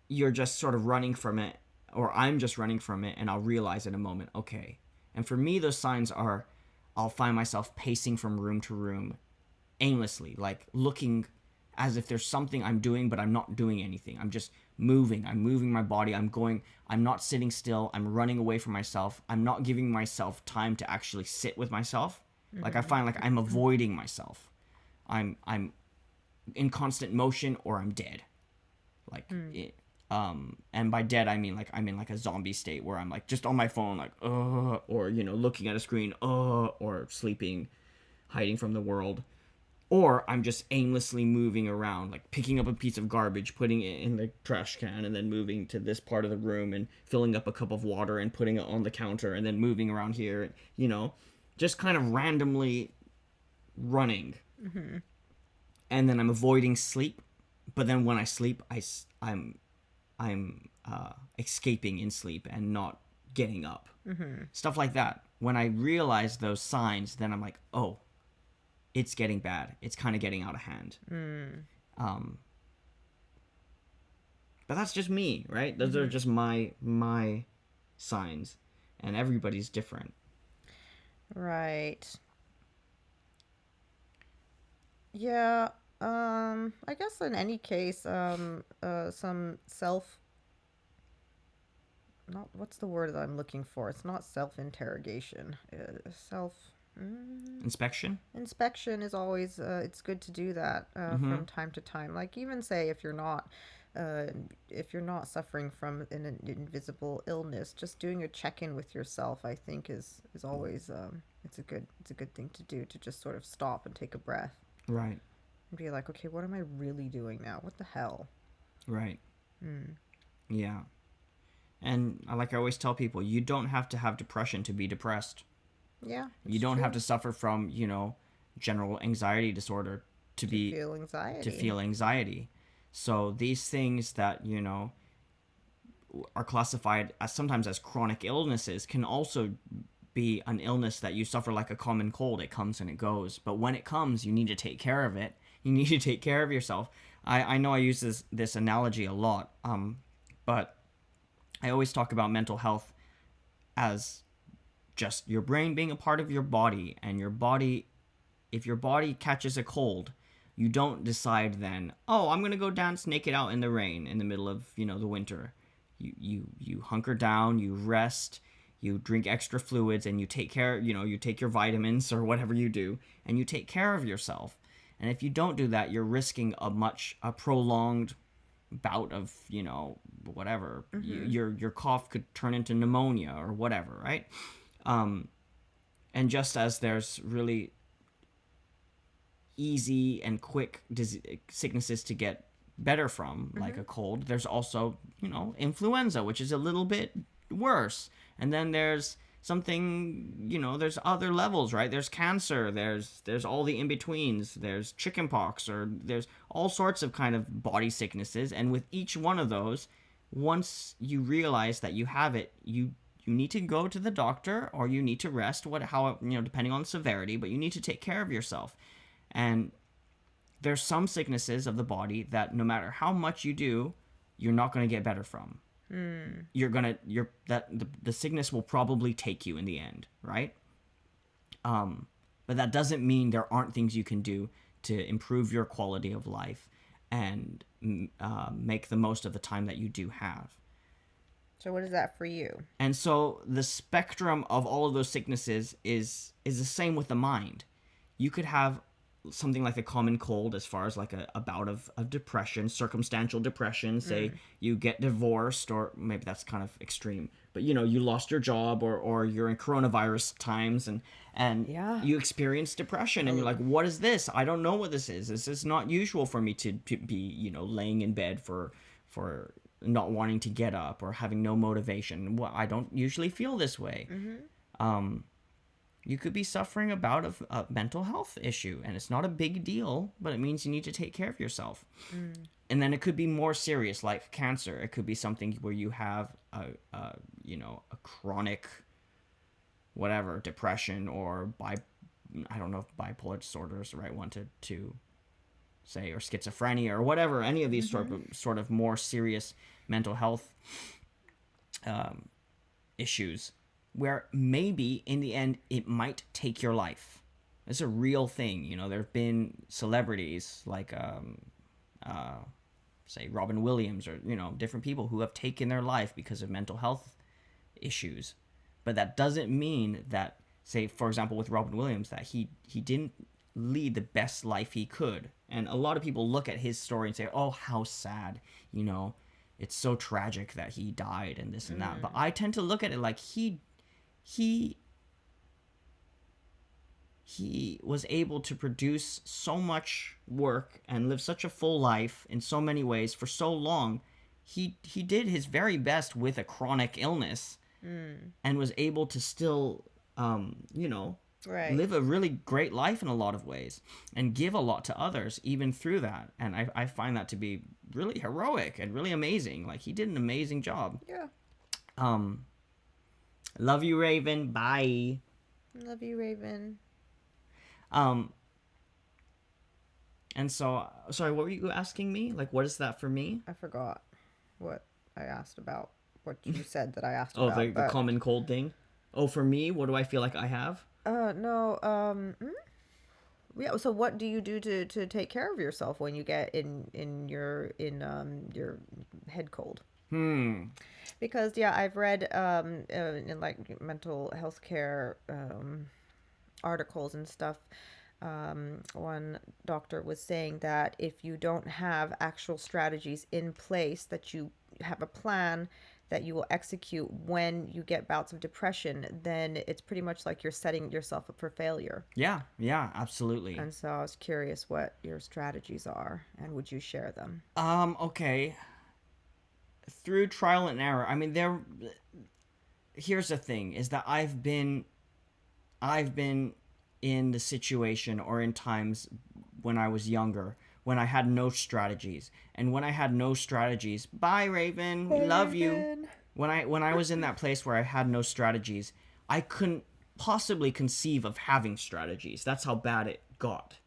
you're just sort of running from it, or I'm just running from it, and I'll realize in a moment, okay. And for me, those signs are, I'll find myself pacing from room to room aimlessly, like looking as if there's something I'm doing, but I'm not doing anything. I'm just moving. I'm moving my body. I'm not sitting still. I'm running away from myself. I'm not giving myself time to actually sit with myself. Like I find like I'm avoiding myself. I'm in constant motion, or I'm dead. Like, and by dead, I mean like I'm in like a zombie state where I'm like just on my phone, like, or, you know, looking at a screen, or sleeping, hiding from the world. Or I'm just aimlessly moving around, like picking up a piece of garbage, putting it in the trash can, and then moving to this part of the room and filling up a cup of water and putting it on the counter, and then moving around here, you know, just kind of randomly running, and then I'm avoiding sleep. But then when I sleep, I'm escaping in sleep and not getting up. Stuff like that. When I realize those signs, then I'm like, oh, it's getting bad. It's kind of getting out of hand. But that's just me, right? Those are just my signs, and everybody's different. Right. Yeah. I guess in any case, some self, not, what's the word that I'm looking for? It's not self-interrogation. Self Inspection. inspection is always, it's good to do that from time to time. Like, even say uh, if you're not suffering from an invisible illness, just doing a check-in with yourself, I think is always, it's a good thing to do, to just sort of stop and take a breath Right. and be like, okay, what am I really doing now? What the hell? Right. Yeah. And like I always tell people, you don't have to have depression to be depressed. Yeah. You don't have to suffer from, general anxiety disorder to feel anxiety. feel anxiety. So these things that, are classified as sometimes as chronic illnesses can also be an illness that you suffer like a common cold. It comes and it goes. But when it comes, you need to take care of it. You need to take care of yourself. I know I use this analogy a lot, but I always talk about mental health as just your brain being a part of your body, and your body, if your body catches a cold, you don't decide then, oh, I'm gonna go dance naked out in the rain in the middle of the winter. You hunker down, you rest, you drink extra fluids, and you take care. You take your vitamins or whatever you do, and you take care of yourself. And if you don't do that, you're risking a prolonged bout of whatever. Your cough could turn into pneumonia or whatever, right? And just as there's really easy and quick sicknesses to get better from, like a cold, there's also influenza, which is a little bit worse. And then there's something, there's other levels, right? There's cancer, there's all the in-betweens, there's chickenpox, or there's all sorts of kind of body sicknesses. And with each one of those, once you realize that you have it, you need to go to the doctor, or you need to rest, depending on severity, but you need to take care of yourself. And there's some sicknesses of the body that no matter how much you do, you're not going to get better from. The sickness will probably take you in the end, right? But that doesn't mean there aren't things you can do to improve your quality of life and make the most of the time that you do have. So what is that for you? And so the spectrum of all of those sicknesses is the same with the mind. You could have something like a common cold, as far as like a bout of depression, circumstantial depression. Say you get divorced, or maybe that's kind of extreme, but you lost your job, or you're in coronavirus times, and you experience depression, and you're like, what is this? I don't know what this is. This is not usual for me to be laying in bed for not wanting to get up, or having no motivation. Well, I don't usually feel this way. You could be suffering about a mental health issue, and it's not a big deal, but it means you need to take care of yourself. And then it could be more serious, like cancer. It could be something where you have a chronic whatever, depression, or I don't know if bipolar disorder is the right one to say, or schizophrenia, or whatever, any of these sort of more serious mental health issues, where maybe in the end it might take your life. It's a real thing. There have been celebrities like say Robin Williams, or different people who have taken their life because of mental health issues. But that doesn't mean that, say for example with Robin Williams, that he didn't lead the best life he could. And a lot of people look at his story and say, oh, how sad, it's so tragic that he died, and this and that. But I tend to look at it like he was able to produce so much work and live such a full life in so many ways for so long. He did his very best with a chronic illness, and was able to still Right. live a really great life in a lot of ways and give a lot to others even through that. And I find that to be really heroic and really amazing. Like, he did an amazing job. Yeah. Um, love you, Raven. Bye. Love you, Raven. Um, and so, sorry, what were you asking me? Like, what is that for me? I forgot what I asked about. What you said that I asked Oh, about. the common cold thing. Oh, for me, what do I feel like I have? No. Yeah. So, what do you do to take care of yourself when you get in your head cold? Because yeah, I've read in like mental health care articles and stuff. One doctor was saying that if you don't have actual strategies in place, that you have a plan that you will execute when you get bouts of depression, then it's pretty much like you're setting yourself up for failure. Yeah, yeah, absolutely. And so I was curious what your strategies are, and would you share them? Okay. Through trial and error. I mean, here's the thing is that I've been in the situation or in times when I was younger when I had no strategies. And when I had no strategies, bye Raven, we love you. When I was in that place where I had no strategies, I couldn't possibly conceive of having strategies. That's how bad it got.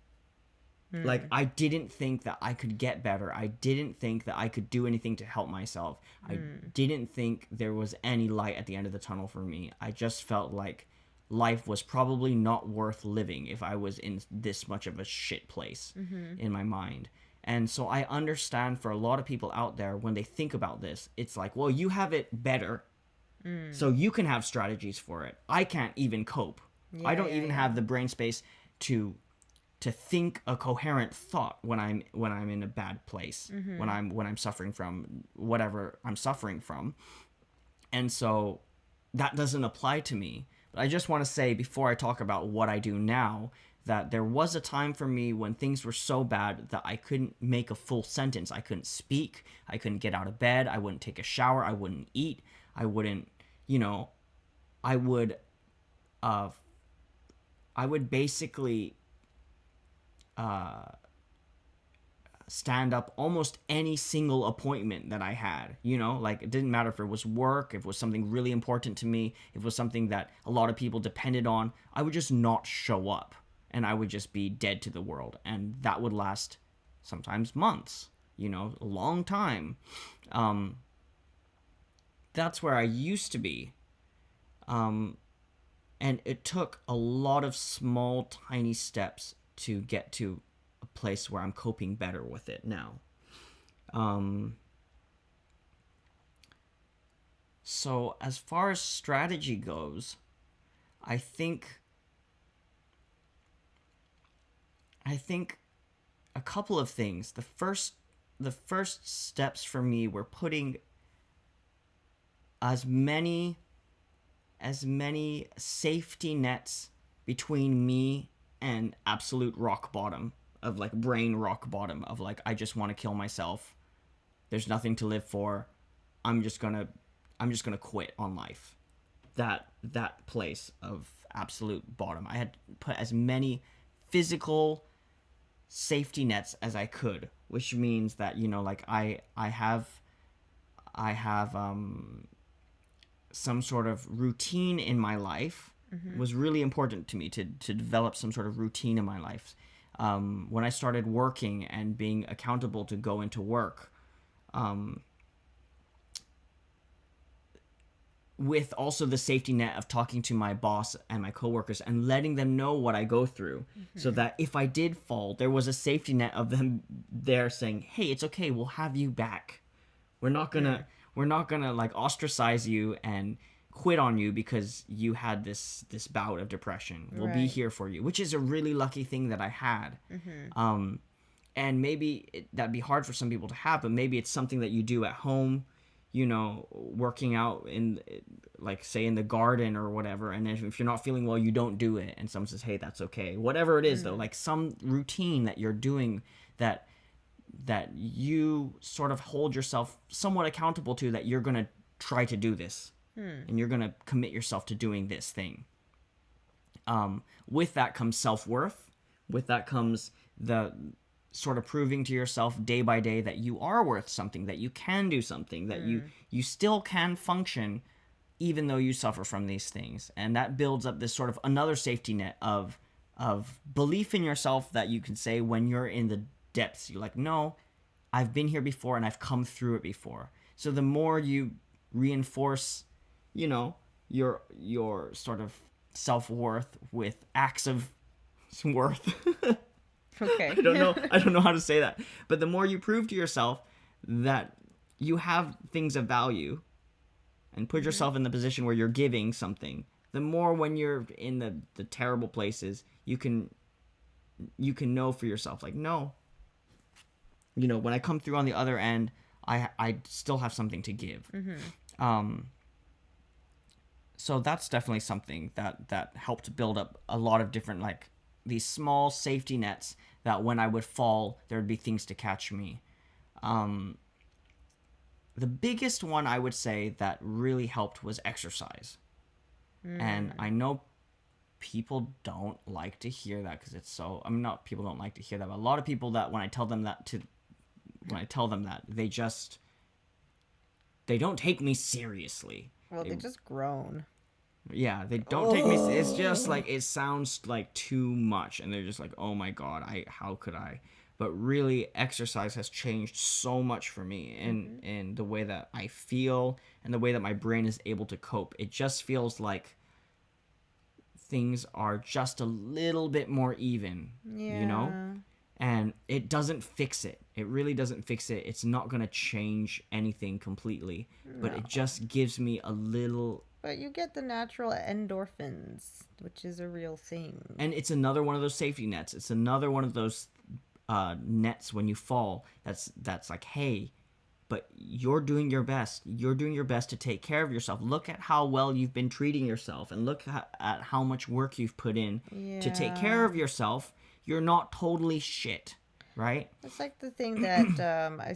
Like, I didn't think that I could get better. I didn't think that I could do anything to help myself. I didn't think there was any light at the end of the tunnel for me. I just felt like life was probably not worth living if I was in this much of a shit place in my mind. And so I understand for a lot of people out there, when they think about this, it's like, well, you have it better, so you can have strategies for it. I can't even cope. I don't even have the brain space to think a coherent thought when I'm in a bad place, when I'm suffering from whatever I'm suffering from. And so that doesn't apply to me. But I just want to say, before I talk about what I do now, that there was a time for me when things were so bad that I couldn't make a full sentence. I couldn't speak. I couldn't get out of bed. I wouldn't take a shower. I wouldn't eat. I wouldn't, I would basically stand up almost any single appointment that I had. Like, it didn't matter if it was work, if it was something really important to me, if it was something that a lot of people depended on. I would just not show up, and I would just be dead to the world, and that would last sometimes months, a long time. That's where I used to be. And it took a lot of small, tiny steps to get to a place where I'm coping better with it now. So as far as strategy goes, I think a couple of things. The first steps for me were putting as many safety nets between me and absolute rock bottom, of like brain rock bottom, of like, I just want to kill myself. There's nothing to live for. I'm just gonna quit on life. That place of absolute bottom. I had put as many physical safety nets as I could, which means that, like, I have some sort of routine in my life. Was really important to me to develop some sort of routine in my life. When I started working and being accountable to go into work, with also the safety net of talking to my boss and my coworkers and letting them know what I go through, so that if I did fall, there was a safety net of them there saying, hey, it's okay, we'll have you back. We're not gonna like ostracize you and quit on you because you had this bout of depression. We'll be here for you, which is a really lucky thing that I had. And maybe that'd be hard for some people to have, but maybe it's something that you do at home, working out in, like, say, in the garden or whatever. And if you're not feeling well, you don't do it, and someone says, hey, that's okay, whatever it is, though, like some routine that you're doing that you sort of hold yourself somewhat accountable to, that you're going to try to do this, and you're going to commit yourself to doing this thing. With that comes self-worth. With that comes the sort of proving to yourself day by day that you are worth something, that you can do something, that you still can function even though you suffer from these things. And that builds up this sort of another safety net of belief in yourself, that you can say when you're in the depths, you're like, no, I've been here before and I've come through it before. So the more you reinforce, you know, your sort of self-worth with acts of worth. Okay. I don't know how to say that. But the more you prove to yourself that you have things of value and put yourself in the position where you're giving something, the more when you're in the terrible places, you can know for yourself, like, no, you know, when I come through on the other end, I still have something to give. So that's definitely something that helped build up a lot of different, like, these small safety nets that when I would fall, there would be things to catch me. The biggest one I would say that really helped was exercise. And I know people don't like to hear that because it's so, I mean, not people don't like to hear that, but a lot of people that when I tell them that, they don't take me seriously. Well, they just groan. Yeah, they don't take me. It's just like, it sounds like too much, and they're just like, oh my god, how could I? But really, exercise has changed so much for me in the way that I feel and the way that my brain is able to cope. It just feels like things are just a little bit more even, you know? And it doesn't fix it. It really doesn't fix it. It's not going to change anything completely, but it just gives me a little. But you get the natural endorphins, which is a real thing. And it's another one of those safety nets. It's another one of those nets when you fall. That's like, hey, but you're doing your best. You're doing your best to take care of yourself. Look at how well you've been treating yourself, and look at how much work you've put in to take care of yourself. You're not totally shit, right? It's like the thing that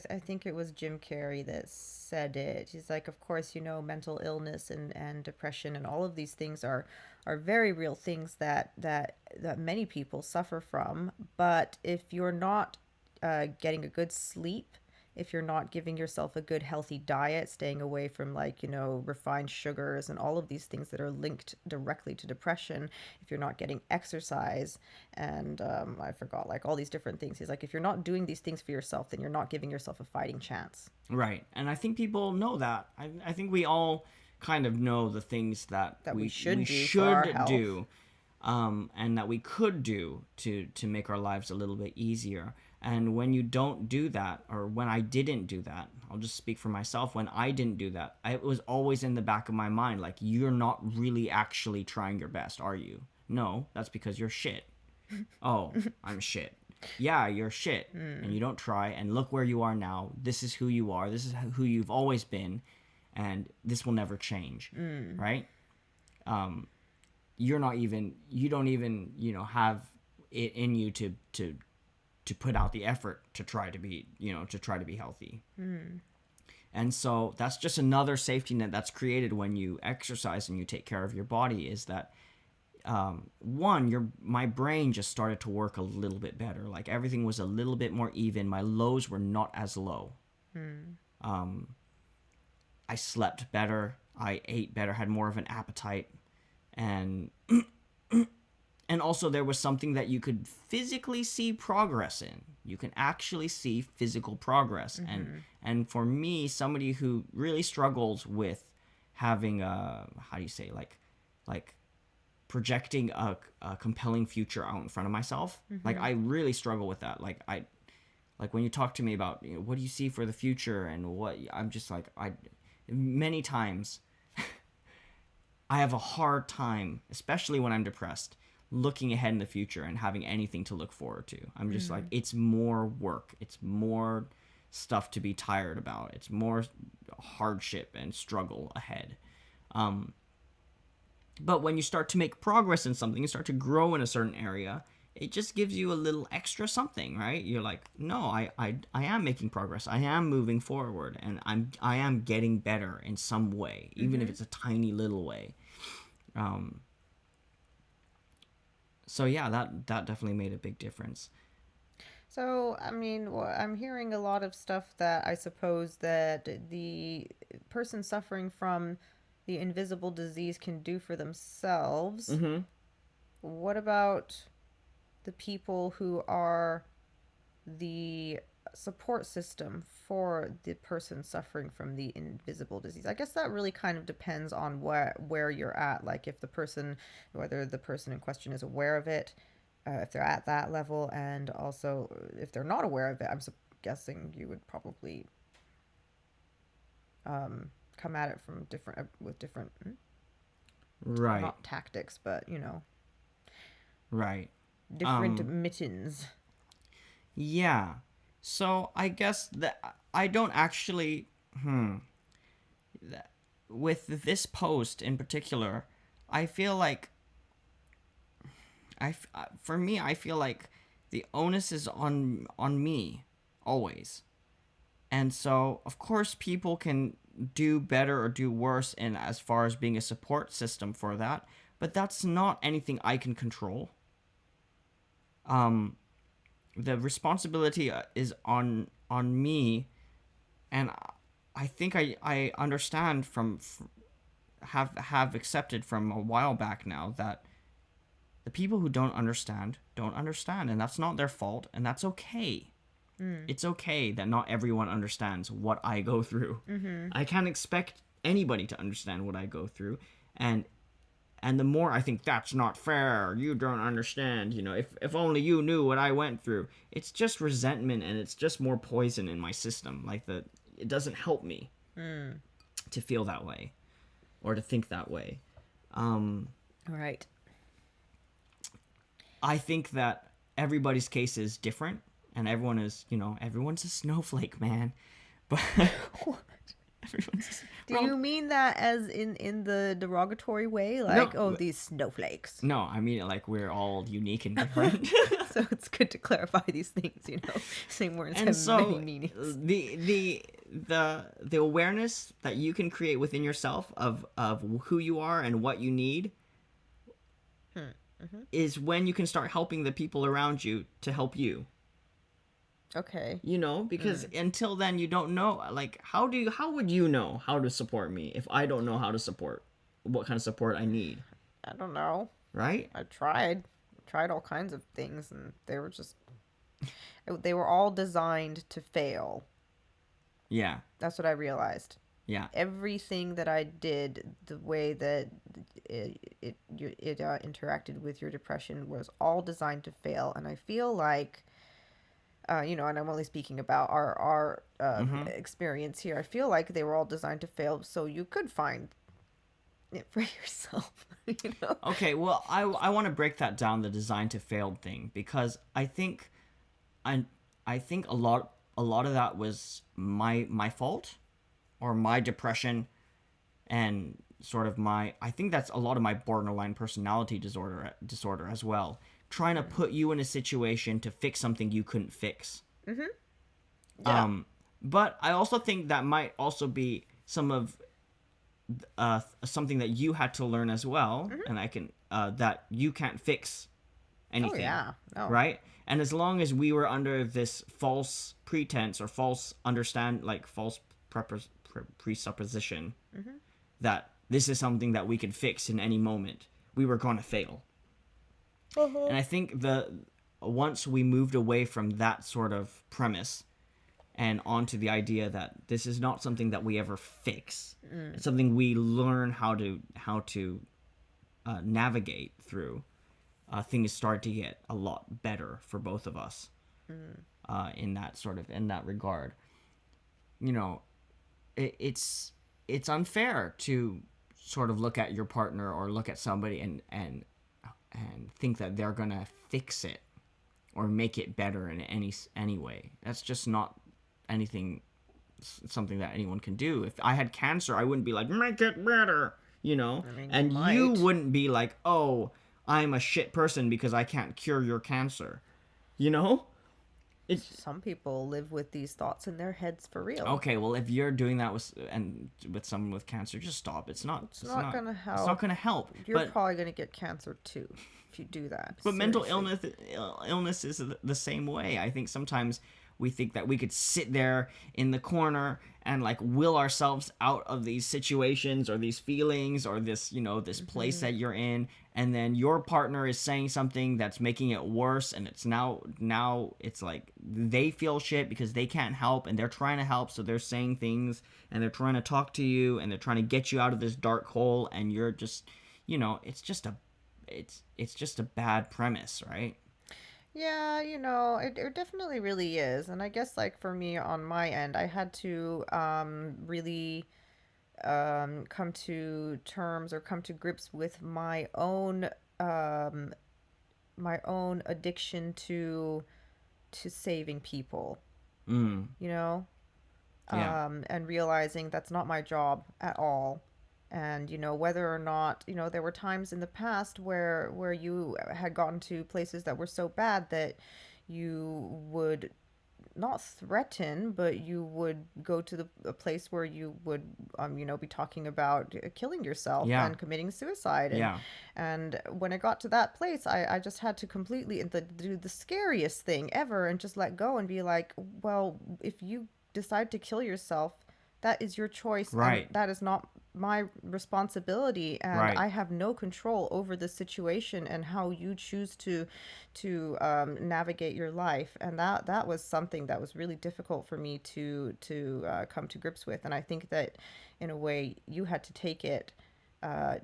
I think it was Jim Carrey that said it. He's like, of course, you know, mental illness and depression and all of these things are very real things that many people suffer from. But if you're not getting a good sleep, if you're not giving yourself a good healthy diet, staying away from, like, you know, refined sugars and all of these things that are linked directly to depression, if you're not getting exercise and I forgot, like, all these different things. He's like, if you're not doing these things for yourself, then you're not giving yourself a fighting chance. Right. And I think people know that. I think we all kind of know the things that we should do and that we could do to make our lives a little bit easier. And when you don't do that, or when I didn't do that, I'll just speak for myself. When I didn't do that, it was always in the back of my mind, like, you're not really actually trying your best, are you? No, that's because you're shit. Oh, I'm shit. Yeah, you're shit. And you don't try, and look where you are now. This is who you are. This is who you've always been, and this will never change, right? You don't even, you know, have it in you to put out the effort to try to be, you know, to try to be healthy. And so that's just another safety net that's created when you exercise and you take care of your body, is that my brain just started to work a little bit better. Like, everything was a little bit more even. My lows were not as low. I slept better. I ate better, had more of an appetite. And and also there was something that you could physically see progress in. You can actually see physical progress. And for me, somebody who really struggles with having how do you say, like projecting a compelling future out in front of myself. Like, I really struggle with that. Like when you talk to me about, you know, what do you see for the future and what, I'm just like, many times I have a hard time, especially when I'm depressed, looking ahead in the future and having anything to look forward to. I'm just like, it's more work. It's more stuff to be tired about. It's more hardship and struggle ahead. But when you start to make progress in something, you start to grow in a certain area, it just gives you a little extra something, right? You're like, no, I am making progress. I am moving forward, and I am getting better in some way, even if it's a tiny little way. So yeah, that definitely made a big difference. So, I mean, I'm hearing a lot of stuff that I suppose that the person suffering from the invisible disease can do for themselves. Mm-hmm. What about the people who are the support system for the person suffering from the invisible disease? I guess that really kind of depends on where you're at. Like if the person, whether the person in question is aware of it, if they're at that level, and also if they're not aware of it, I'm guessing you would probably come at it from different with different Right. not tactics, but Right. different mittens. Yeah. So I guess that I don't actually that- with this post in particular, I feel like for me I feel like the onus is on me always. And so of course people can do better or do worse in as far as being a support system for that, but that's not anything I can control. Um the responsibility is on me, and I think I understand have accepted from a while back now that the people who don't understand, and that's not their fault, and that's okay. It's okay that not everyone understands what I go through. I can't expect anybody to understand what I go through, and the more I think that's not fair, you don't understand, if only you knew what I went through, it's just resentment, and it's just more poison in my system. Like it doesn't help me to feel that way or to think that way. Right. I think that everybody's case is different, and everyone's a snowflake, man. But everyone's Do you mean that as in the derogatory way, like No. these snowflakes? No, I mean it like we're all unique and different. So it's good to clarify these things, Same words And have so many meanings. the awareness that you can create within yourself of who you are and what you need is when you can start helping the people around you to help you. Okay. Because until then you don't know, like how would you know how to support me if I don't know how to support what kind of support I need, I don't know. right? I tried all kinds of things, and they were all designed to fail. Yeah. That's what I realized. Yeah. Everything that I did, the way that it interacted with your depression, was all designed to fail. And I feel like, and I'm only speaking about our experience here. I feel like they were all designed to fail, so you could find it for yourself. Okay, well, I want to break that down, the design to fail thing, because I think a lot of that was my fault, or my depression, and sort of I think that's a lot of my borderline personality disorder as well, trying to put you in a situation to fix something you couldn't fix. Yeah. But I also think that might also be some of something that you had to learn as well, and I can that you can't fix anything. Oh yeah. No. Right? And as long as we were under this false pretense or false presupposition that this is something that we could fix in any moment, we were going to fail. And I think once we moved away from that sort of premise and onto the idea that this is not something that we ever fix, it's something we learn how to navigate through, things start to get a lot better for both of us in that regard. It's unfair to sort of look at your partner or look at somebody and think that they're gonna fix it or make it better in any way. That's just not something that anyone can do. If I had cancer, I wouldn't be like, make it better, I mean, and might. you wouldn't be like, oh, I'm a shit person because I can't cure your cancer, It's Some people live with these thoughts in their heads for real. okay. Well, if you're doing that with someone with cancer, just stop. It's not. It's not gonna It's not help. gonna help. You're probably gonna get cancer too if you do that. But mental Seriously. illness is the same way. I think sometimes we think that we could sit there in the corner and like will ourselves out of these situations or these feelings or this, this place that you're in, and then your partner is saying something that's making it worse, and it's now it's like they feel shit because they can't help and they're trying to help, so they're saying things and they're trying to talk to you and they're trying to get you out of this dark hole, and you're just, it's just a bad premise, right? Yeah, it definitely really is. And I guess like for me on my end, I had to really come to terms or come to grips with um my own addiction to saving people, Mm. you know? Yeah. And realizing that's not my job at all. And whether or not there were times in the past where you had gotten to places that were so bad that you would not threaten, but you would go to a place where you would be talking about killing yourself Yeah. and committing suicide. and Yeah. and when it got to that place, I just had to completely do the scariest thing ever and just let go and be like, well, if you decide to kill yourself, that is your choice, and Right. that is not my responsibility, and Right. I have no control over the situation and how you choose to navigate your life. And that was something that was really difficult for me to come to grips with. And I think that in a way you had to take it or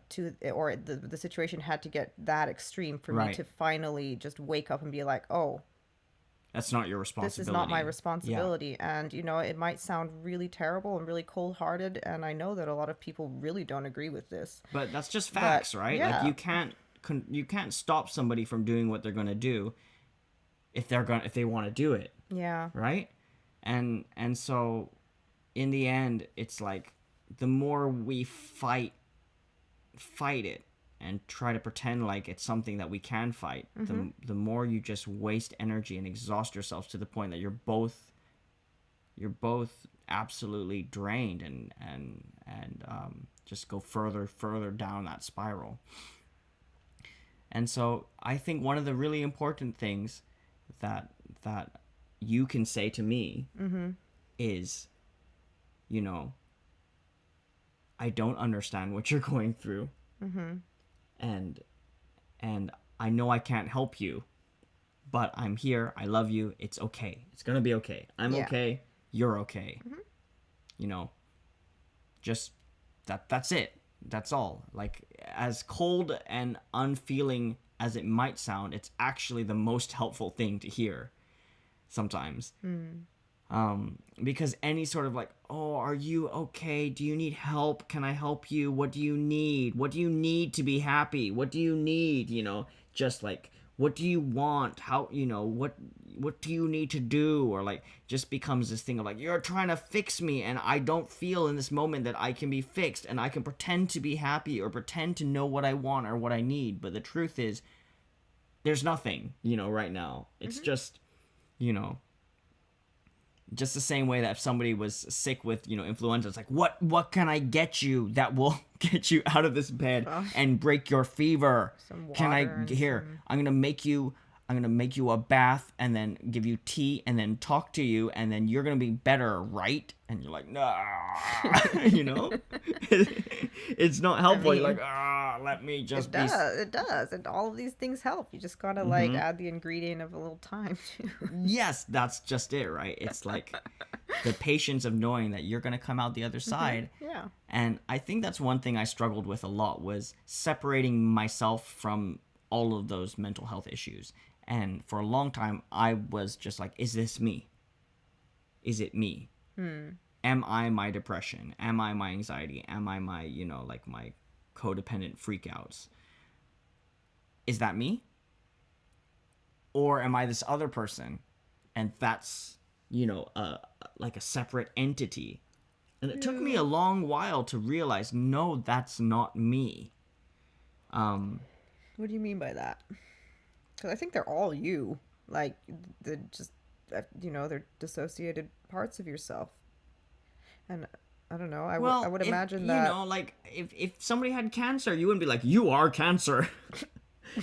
the situation had to get that extreme for me Right. to finally just wake up and be like, oh, That's not your this is not my responsibility. Yeah. responsibility. And it might sound really terrible and really cold-hearted, and I know that a lot of people really don't agree with this, But that's just but facts, right? Like yeah. you can't stop somebody from doing what they're going to do if they want to do it, Yeah. right? And so in the end, it's like the more we fight it and try to pretend like it's something that we can fight, the more you just waste energy and exhaust yourselves to the point that you're both absolutely drained and just go further down that spiral. And so I think one of the really important things that that you can say to me is, you know, I don't understand what you're going through, and and I know I can't help you, but I'm here. I love you. It's okay. It's gonna be okay. I'm Yeah. okay. You're okay. You know, just that's it. That's all. Like, as cold and unfeeling as it might sound, it's actually the most helpful thing to hear sometimes. Because any sort of like, oh, are you okay? Do you need help? Can I help you? What do you need? What do you need to be happy? What do you need? Just like, what do you want? How, what do you need to do? Or like, just becomes this thing of like, you're trying to fix me, and I don't feel in this moment that I can be fixed, and I can pretend to be happy or pretend to know what I want or what I need. But the truth is, there's nothing, right now. It's just, you know, just the same way that if somebody was sick with influenza, it's like, what can I get you that will get you out of this bed and break your fever? Some Can I water and here some- I'm gonna make you a bath and then give you tea and then talk to you, and then you're gonna be better, right? And you're like, nah. It's not helpful. You're mean, like, let me just It be. does. It does. And all of these things help. You just gotta like add the ingredient of a little time too. Yes, that's just it, right? It's like the patience of knowing that you're gonna come out the other side. Yeah. And I think that's one thing I struggled with a lot, was separating myself from all of those mental health issues. And for a long time, I was just like, is this me? Is it me? Am I my depression? Am I my anxiety? Am I my, like my codependent freakouts? Is that me? Or am I this other person? And that's, like a separate entity. And it took me a long while to realize, no, that's not me. What do you mean by that? Because I think they're all you. Like the just they're dissociated parts of yourself. And I don't know. I Well, would if imagine you that. know, like if somebody had cancer, you wouldn't be like, you are cancer.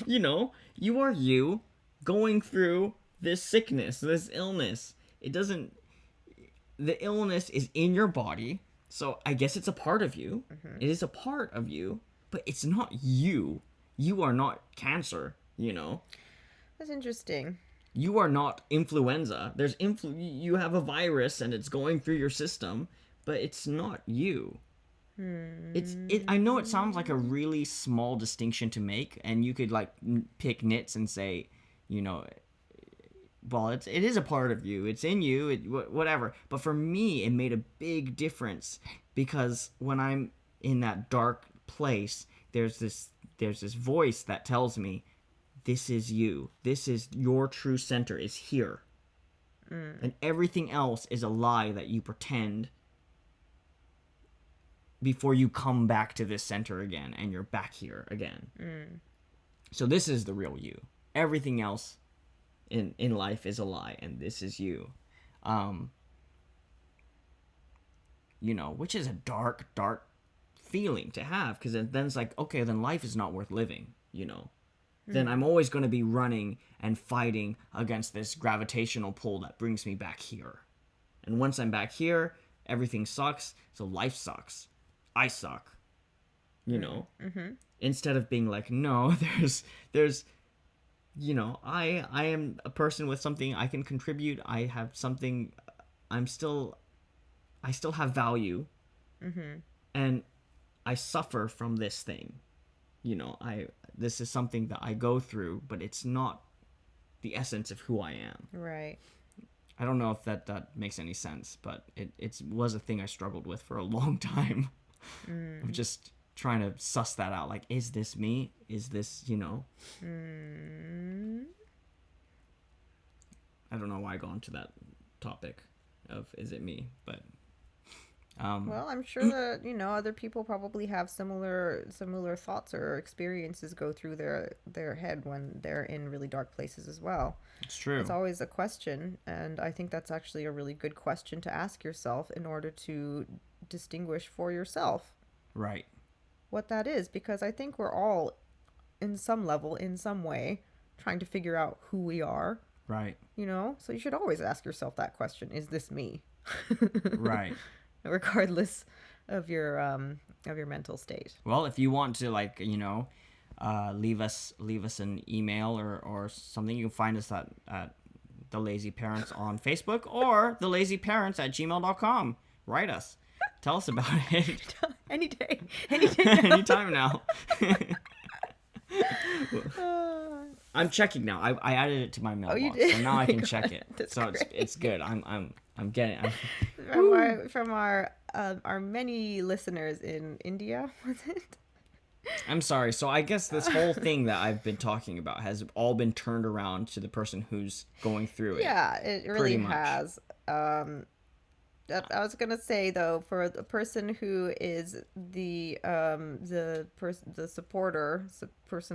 You know, you are you going through this sickness, this illness. It doesn't. The illness is in your body, so I guess it's a part of you. It is a part of you, but it's not you. You are not cancer. You know, That's interesting. you are not influenza. You have a virus and it's going through your system, but it's not you. I know it sounds like a really small distinction to make, and you could like pick nits and say, you know, well, it is a part of you. It's in you. Whatever. But for me, it made a big difference because when I'm in that dark place, there's this voice that tells me, this is you. This is your true center is here. And everything else is a lie that you pretend before you come back to this center again and you're back here again. So this is the real you. Everything else in life is a lie, and this is you. You know, which is a dark feeling to have, because then it's like, okay, then life is not worth living, you know. Then I'm always going to be running and fighting against this gravitational pull that brings me back here. And once I'm back here, everything sucks, so life sucks. I suck. You know? Instead of being like, no, there's you know, I am a person with something I can contribute. I have something I still have value. And I suffer from this thing. You know, this is something that I go through, but it's not the essence of who I am. Right. I don't know if that makes any sense, but it was a thing I struggled with for a long time. Of just trying to suss that out. Like, is this me? Is this, you know? I don't know why I got into that topic of is it me, but Well, I'm sure that other people probably have similar thoughts or experiences go through their head when they're in really dark places as well. it's true. It's always a question, and I think that's actually a really good question to ask yourself in order to distinguish for yourself Right. what that is, because I think we're all in some level, in some way, trying to figure out who we are, Right. So you should always ask yourself that question: is this me? Right. Regardless of your mental state. Well, if you want to, like, you know, leave us an email or something, you can find us at The Lazy Parents on Facebook or thelazyparents@gmail.com. Write us. Tell us about it. Any day now. Anytime now. I'm checking now. I added it to my mailbox, you did? so now I Oh can my check God, it. that's So great. it's good. I'm getting. From our many listeners in India, was it? I'm sorry. So I guess this whole thing that I've been talking about has all been turned around to the person who's going through it. Yeah, it really Pretty much. has. I was gonna say though, for the person who is the person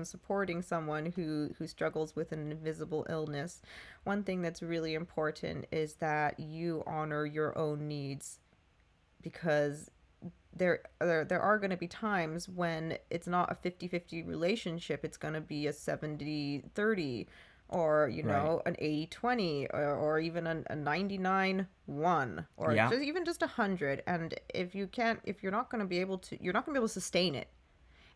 supporting someone who struggles with an invisible illness, one thing that's really important is that you honor your own needs, because there are going to be times when it's not a 50-50 relationship. It's going to be a 70-30, or Right. an 80-20, or even a 99-1, or Yeah. just 100. And if you're not going to be able to, you're not going to be able to sustain it.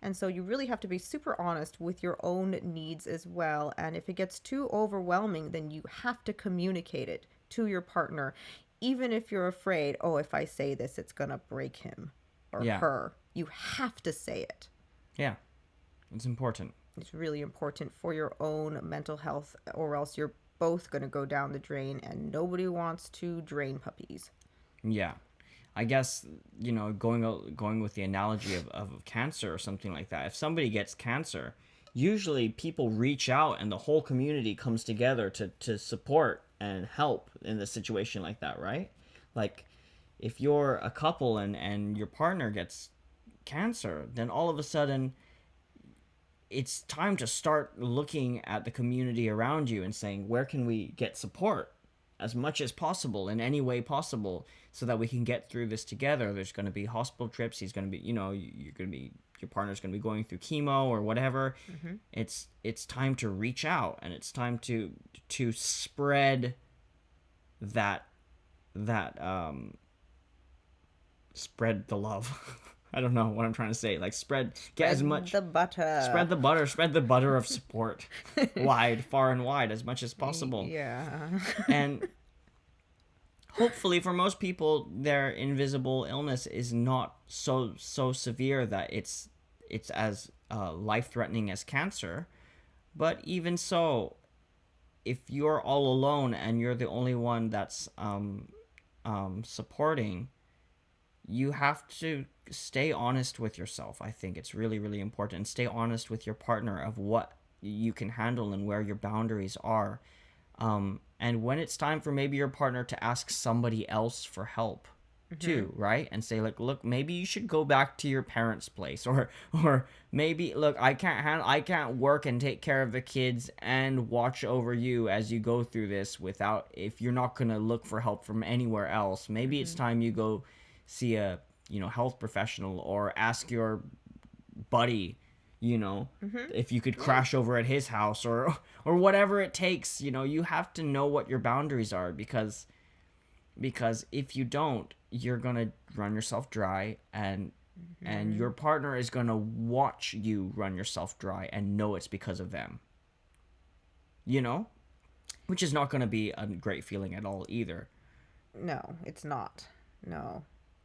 And so you really have to be super honest with your own needs as well. And if it gets too overwhelming, then you have to communicate it to your partner, even if you're afraid, oh, if I say this, it's going to break him or Yeah. her. You have to say it. Yeah. It's important. It's really important for your own mental health, or else you're both going to go down the drain, and nobody wants to drain puppies. Yeah. I guess, you know, going with the analogy of cancer or something like that. If somebody gets cancer, usually people reach out and the whole community comes together to support and help in a situation like that, right? Like, if you're a couple and your partner gets cancer, then all of a sudden it's time to start looking at the community around you and saying, where can we get support? as much as possible in any way possible so that we can get through this together. There's going to be hospital trips. He's going to be, you're going to be, your partner's going to be going through chemo or whatever. It's time to reach out, and it's time to spread that spread the love. I don't know what I'm trying to say. Like get as much the butter. Spread the butter of support far and wide as much as possible. Yeah. And hopefully for most people, their invisible illness is not so severe that it's as life-threatening as cancer. But even so, if you're all alone and you're the only one that's supporting, you have to stay honest with yourself. I think it's really, really important. And stay honest with your partner of what you can handle and where your boundaries are. And when it's time for maybe your partner to ask somebody else for help too, right? And say, like, look, maybe you should go back to your parents' place, or maybe, look, I can't work and take care of the kids and watch over you as you go through this if you're not going to look for help from anywhere else. Maybe it's time you go see a health professional, or ask your buddy if you could crash over at his house, or whatever it takes. You have to know what your boundaries are, because if you don't, you're gonna run yourself dry, and your partner is gonna watch you run yourself dry and know it's because of them, which is not gonna be a great feeling at all either. No, it's not. No.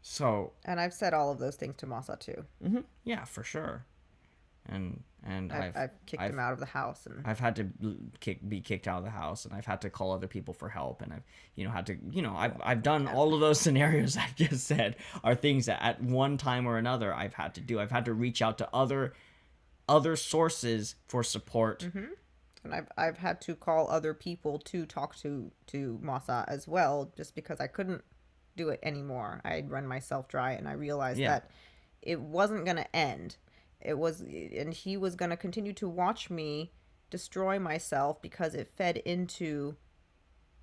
So, and I've said all of those things to Masa too. Yeah, for sure. And I've kicked him out of the house, and I've had to be kicked out of the house, and I've had to call other people for help, and I've had to I've done all of those scenarios I've just said are things that at one time or another I've had to do. I've had to reach out to other sources for support. And I've had to call other people to talk to Masa as well, just because I couldn't do it anymore. I'd run myself dry, and I realized that it wasn't going to end. And he was going to continue to watch me destroy myself, because it fed into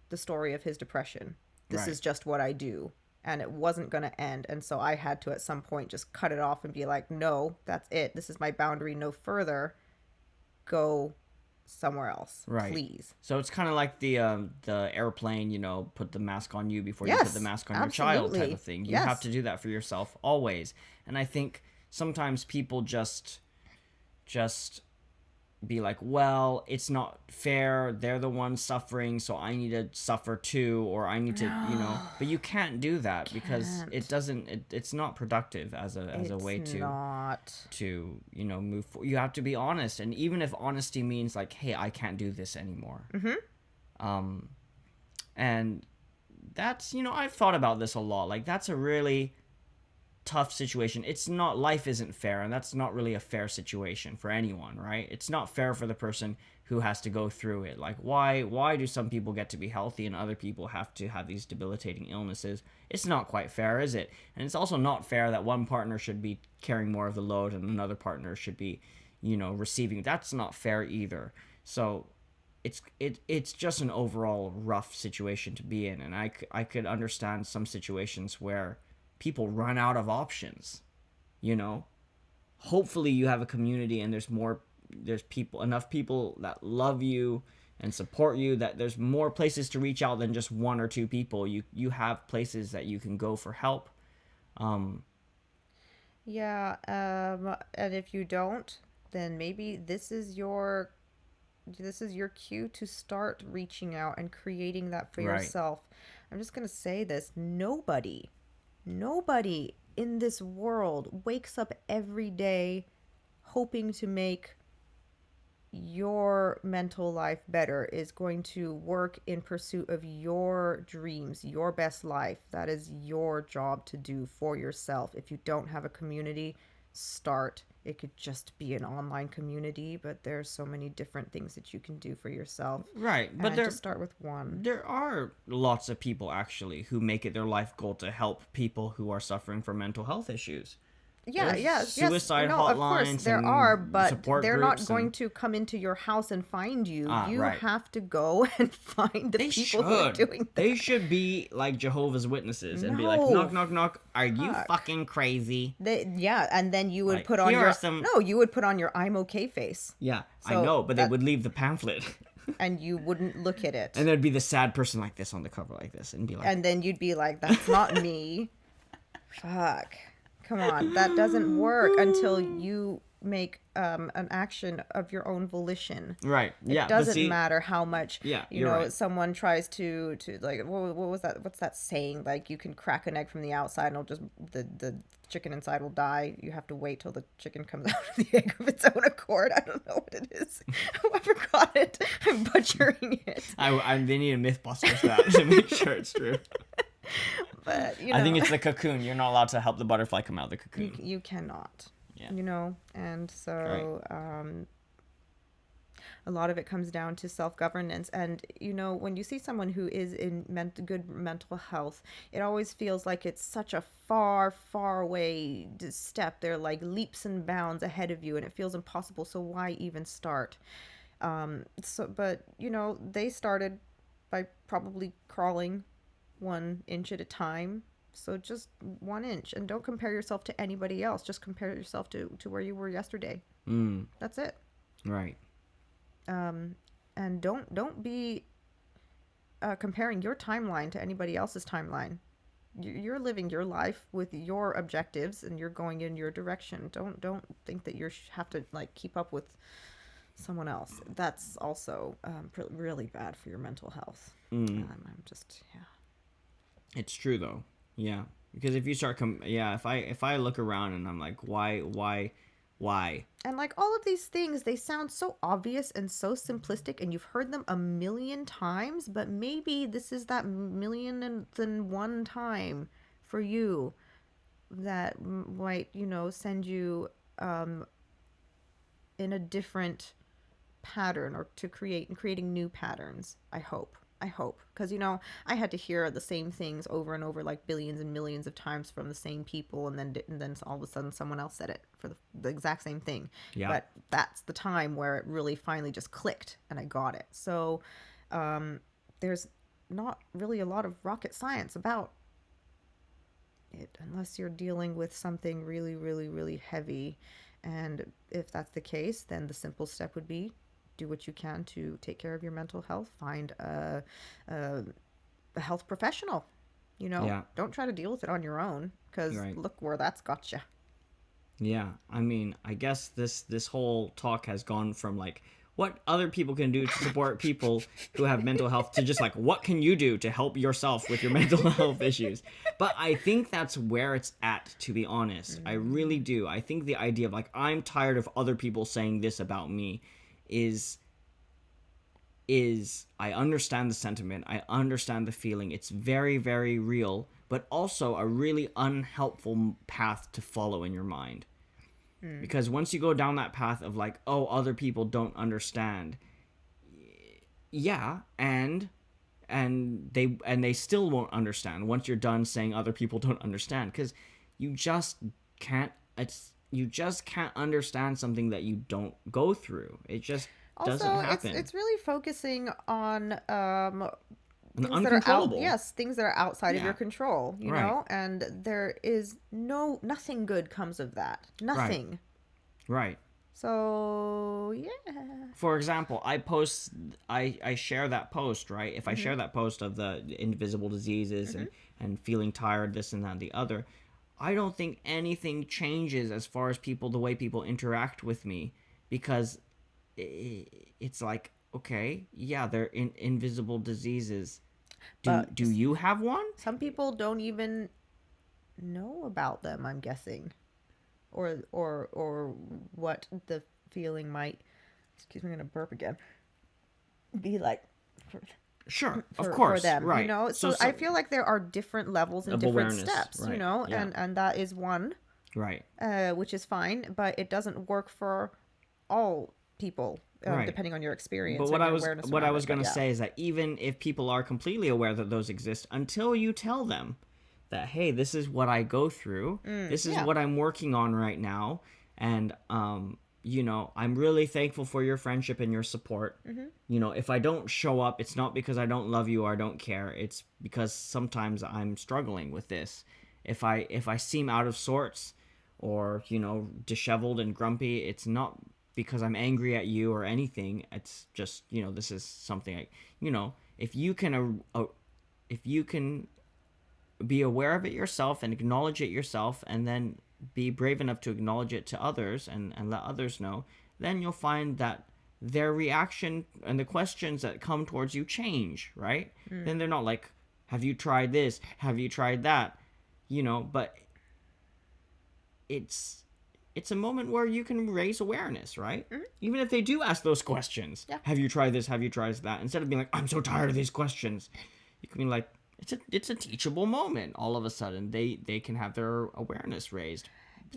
the story of his depression. This is just what I do, and it wasn't going to end. And so I had to at some point just cut it off and be like, no, that's it. This is my boundary. No further. Go somewhere else, please. So it's kind of like the airplane, put the mask on you before you put the mask on your child type of thing. You have to do that for yourself always. And I think sometimes people just be like, well, it's not fair, they're the ones suffering, so I need to suffer too, or I need to, but you can't do that, because it's not productive as a way to move forward. You have to be honest, and even if honesty means like, hey, I can't do this anymore. And that's, I've thought about this a lot. Like, that's a really tough situation. Life isn't fair, and that's not really a fair situation for anyone, right? It's not fair for the person who has to go through it. Like, why do some people get to be healthy and other people have to have these debilitating illnesses? It's not quite fair, is it? And it's also not fair that one partner should be carrying more of the load and another partner should be, receiving. That's not fair either. So it's just an overall rough situation to be in, and I could understand some situations where people run out of options. Hopefully you have a community, and there's enough people that love you and support you, that there's more places to reach out than just one or two people. You have places that you can go for help. And if you don't, then maybe this is your cue to start reaching out and creating that for yourself. I'm just going to say this. Nobody in this world wakes up every day hoping to make your mental life better, is going to work in pursuit of your dreams, your best life. That is your job to do for yourself. If you don't have a community, start. It could just be an online community, but there's so many different things that you can do for yourself. Right, but just start with one. There are lots of people actually who make it their life goal to help people who are suffering from mental health issues. There's suicide no, of course hotlines there and are, but support they're not groups going and- to come into your house and find you. You right. have to go and find the They people who are should. doing that. They should be like Jehovah's Witnesses and be like, No. knock, knock, knock. Are you Fuck. fucking crazy? And then you would Like, put on here your are some- you would put on your I'm okay face, Yeah, I So know, but they that- would leave the pamphlet. and you wouldn't look at it, And there'd be the sad person like this on the cover like this and be like, and then you'd be like, "That's not me." Fuck, come on, that doesn't work until you make an action of your own volition. right. Yeah. It but doesn't see- matter how much Yeah, you you're know right. someone tries to like what was that, what's that saying, like you can crack an egg from the outside and it'll just the chicken inside will die. You have to wait till the chicken comes out of the egg of its own accord. I don't know what it is. Whoever got it, I'm butchering it, They need a Mythbusters that to make sure it's true. but you know, I think it's the cocoon. You're not allowed to help the butterfly come out of the you, cocoon. you cannot, Yeah. you know, and so a lot of it comes down to self-governance. And you know, when you see someone who is in good mental health, it always feels like it's such a far away step. They're like leaps and bounds ahead of you and it feels impossible, so why even start? But you know, they started by probably crawling 1 inch at a time. So just 1 inch, and don't compare yourself to anybody else. Just compare yourself to where you were yesterday. That's it. Right. And don't be comparing your timeline to anybody else's timeline. You're living your life with your objectives, and you're going in your direction. Don't think that you have to like keep up with someone else. That's also really bad for your mental health. I'm just It's true though. Yeah. Because if you start if I look around and I'm like, why? And like all of these things, they sound so obvious and so simplistic, and you've heard them a million times, but maybe this is that million-and-one time for you that might, you know, send you in a different pattern, or to creating new patterns. I hope, because you know, I had to hear the same things over and over like billions and millions of times from the same people, and then all of a sudden someone else said it for the exact same thing. Yeah. But that's the time where it really finally just clicked and I got it. So there's not really a lot of rocket science about it unless you're dealing with something really, really, really heavy. And if that's the case, then the simple step would be do what you can to take care of your mental health. Find a health professional. You know, Yeah. don't try to deal with it on your own, because Right. look where that's got you. Yeah. I mean, I guess this whole talk has gone from like what other people can do to support people who have mental health to just like what can you do to help yourself with your mental health issues. But I think that's where it's at, to be honest. I really do. I think the idea of like I'm tired of other people saying this about me is I understand the sentiment, I understand the feeling, it's very, very real, but also a really unhelpful path to follow in your mind. Because once you go down that path of like, oh, other people don't understand, yeah, and they still won't understand once you're done saying other people don't understand, because you just can't understand something that you don't go through. It just doesn't Also, happen. it's really focusing on things that are uncontrollable. things that are outside of Yeah. your control, you Right. know, and there is nothing good comes of that. Nothing. Right. So yeah. For example, I share that post, right? If I share that post of the invisible diseases and feeling tired, this and that and the other, I don't think anything changes as far as the way people interact with me, because it's like, okay, yeah, they're invisible diseases. Do you have one? Some people don't even know about them, I'm guessing. Or what the feeling might, excuse me, I'm gonna burp again, be like Sure, for, of course, for them, right? you know. So I feel like there are different levels and Of different awareness, steps, you right, know, yeah. and that is one, right. which is fine, but it doesn't work for all people, Right. depending on your experience. But and what I your was awareness what I around was it, going but to yeah. say is that even if people are completely aware that those exist, until you tell them that, hey, this is what I go through. This is what I'm working on right now. And, you know, I'm really thankful for your friendship and your support. You know, if I don't show up, it's not because I don't love you or I don't care. It's because sometimes I'm struggling with this. If I seem out of sorts or, you know, disheveled and grumpy, it's not because I'm angry at you or anything. It's just, you know, this is something I, you know, if you can be aware of it yourself and acknowledge it yourself, and then be brave enough to acknowledge it to others and let others know, then you'll find that their reaction and the questions that come towards you change, right? Then they're not like, have you tried this? Have you tried that? You know, but it's a moment where you can raise awareness, right? Even if they do ask those questions. Yeah. Have you tried this? Have you tried that? Instead of being like, I'm so tired of these questions, you can be like, it's a teachable moment. All of a sudden, they can have their awareness raised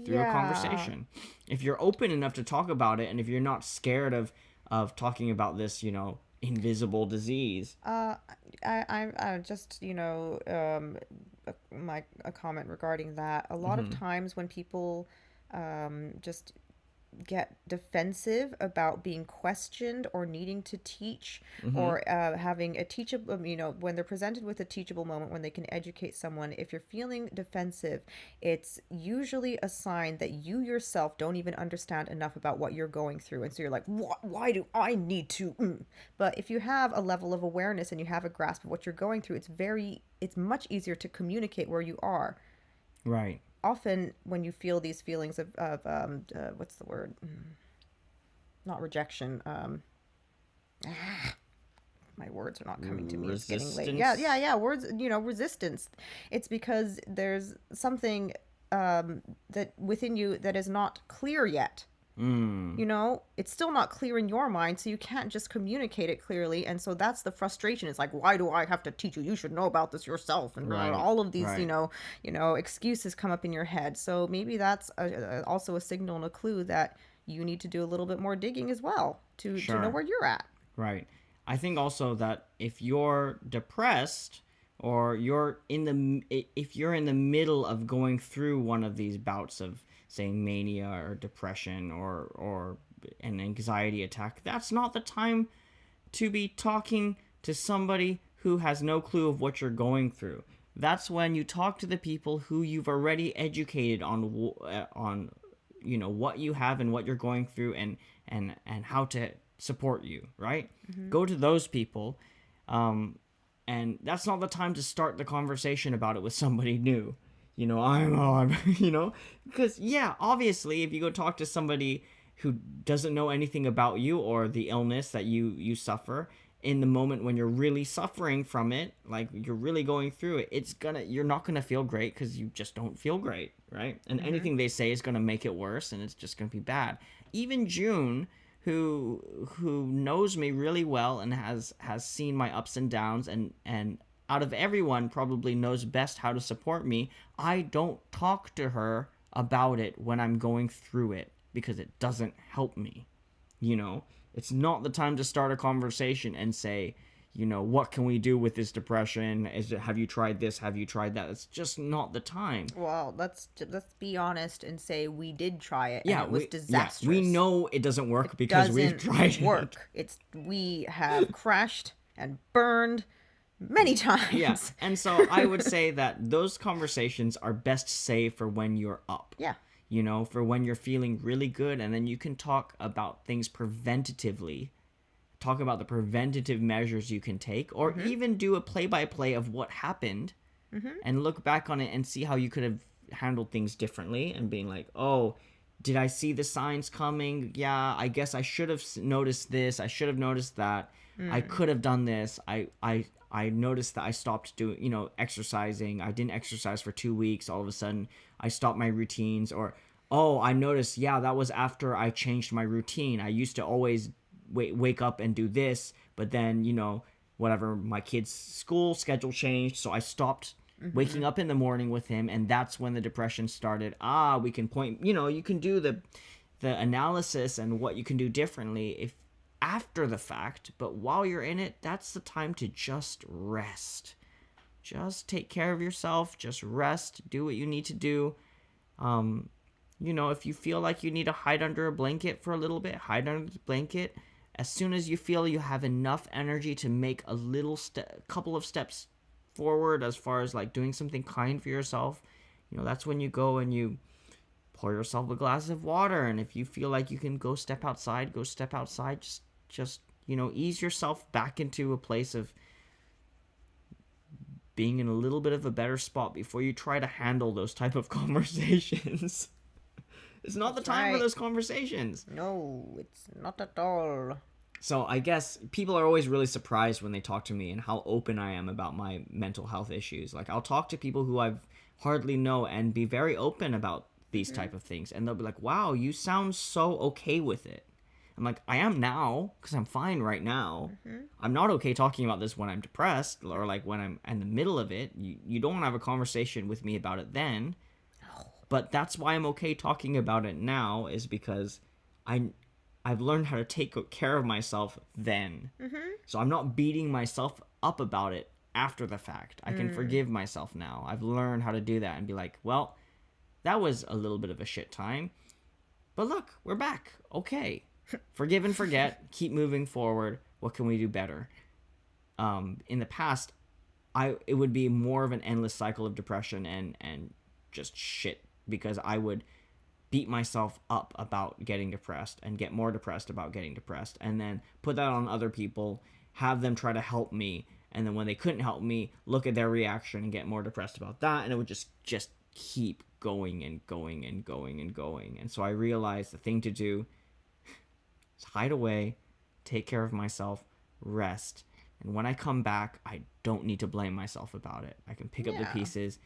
through a conversation. If you're open enough to talk about it, and if you're not scared of talking about this, you know, invisible disease. I just, you know, a comment regarding that. A lot of times when people just get defensive about being questioned or needing to teach, or having a teachable, you know, when they're presented with a teachable moment when they can educate someone, if you're feeling defensive, it's usually a sign that you yourself don't even understand enough about what you're going through. And so you're like, why do I need to? But if you have a level of awareness and you have a grasp of what you're going through, it's much easier to communicate where you are. Right. Often when you feel these feelings of what's the word? Not rejection. My words are not coming to me. It's getting late. Yeah. Words, you know, resistance. It's because there's something that within you that is not clear yet. You know, it's still not clear in your mind, so you can't just communicate it clearly. And so that's the frustration. It's like, why do I have to teach you? You should know about this yourself. And Right. all of these, Right. you know, excuses come up in your head. So maybe that's also a signal and a clue that you need to do a little bit more digging as well to know Sure. where you're at. Right. I think also that if you're depressed, or if you're in the middle of going through one of these bouts of, say, mania or depression or an anxiety attack, that's not the time to be talking to somebody who has no clue of what you're going through. That's when you talk to the people who you've already educated on, you know, what you have and what you're going through, and how to support you, right? Go to those people, and that's not the time to start the conversation about it with somebody new. You know, I'm you know, because yeah, obviously, if you go talk to somebody who doesn't know anything about you or the illness that you suffer, in the moment when you're really suffering from it, like you're really going through it, you're not gonna feel great because you just don't feel great, right? And anything they say is gonna make it worse, and it's just gonna be bad. Even June, who knows me really well and has seen my ups and downs, and out of everyone probably knows best how to support me, I don't talk to her about it when I'm going through it because it doesn't help me. You know, it's not the time to start a conversation and say, you know, what can we do with this depression? Have you tried this? Have you tried that? It's just not the time. Well, let's be honest and say we did try it. Yeah, and it was disastrous. Yeah, we know it doesn't work because we've tried it. We have crashed and burned many times. Yeah, and so I would say that those conversations are best saved for when you're up. Yeah. You know, for when you're feeling really good, and then you can talk about things preventatively. Talk about the preventative measures you can take, or even do a play-by-play of what happened, and look back on it and see how you could have handled things differently, and being like, oh, did I see the signs coming? Yeah, I guess I should have noticed this. I should have noticed that. I could have done this. I noticed that I stopped doing, you know, exercising. I didn't exercise for 2 weeks. All of a sudden, I stopped my routines. Or, oh, I noticed, yeah, that was after I changed my routine. I used to always wake up and do this, but then, you know, whatever, my kid's school schedule changed, so I stopped waking up in the morning with him, and that's when the depression started. We can point, you know, you can do the analysis and what you can do differently if after the fact, but while you're in it, that's the time to just rest. just take care of yourself. Just rest. Do what you need to do. If you feel like you need to hide under a blanket for a little bit, hide under the blanket. As soon as you feel you have enough energy to make a couple of steps forward as far as like doing something kind for yourself, that's when you go and you pour yourself a glass of water. And if you feel like you can go step outside, go step outside. Just ease yourself back into a place of being in a little bit of a better spot before you try to handle those type of conversations. It's not the time for those conversations. No, it's not at all. So I guess people are always really surprised when they talk to me and how open I am about my mental health issues. Like, I'll talk to people who I've hardly know and be very open about these type of things. And they'll be like, wow, you sound so okay with it. I'm like, I am now, because I'm fine right now. I'm not okay talking about this when I'm depressed or like when I'm in the middle of it. You don't want to have a conversation with me about it then. But that's why I'm okay talking about it now, is because I've learned how to take care of myself then. So I'm not beating myself up about it after the fact. I can forgive myself now. I've learned how to do that and be like, well, that was a little bit of a shit time. But look, we're back. Okay. Forgive and forget. Keep moving forward. What can we do better? In the past, it would be more of an endless cycle of depression and just shit, because I would beat myself up about getting depressed and get more depressed about getting depressed, and then put that on other people, have them try to help me, and then when they couldn't help me, look at their reaction and get more depressed about that, and it would just keep going and going and going and going. And so I realized the thing to do is hide away, take care of myself, rest, and when I come back, I don't need to blame myself about it. I can pick up the pieces,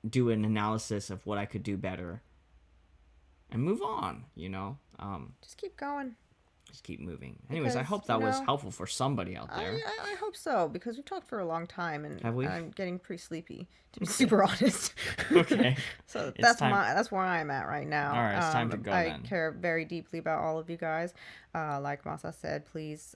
do an analysis of what I could do better, and move on, Just keep going. Just keep moving. Anyways, I Because, hope that was helpful for somebody out there. I hope so, because we've talked for a long time, and Have we? I'm getting pretty sleepy, to be super honest. Okay. So It's time. that's where I'm at right now. All right, it's time to go I then. care very deeply about all of you guys. Like Masa said, please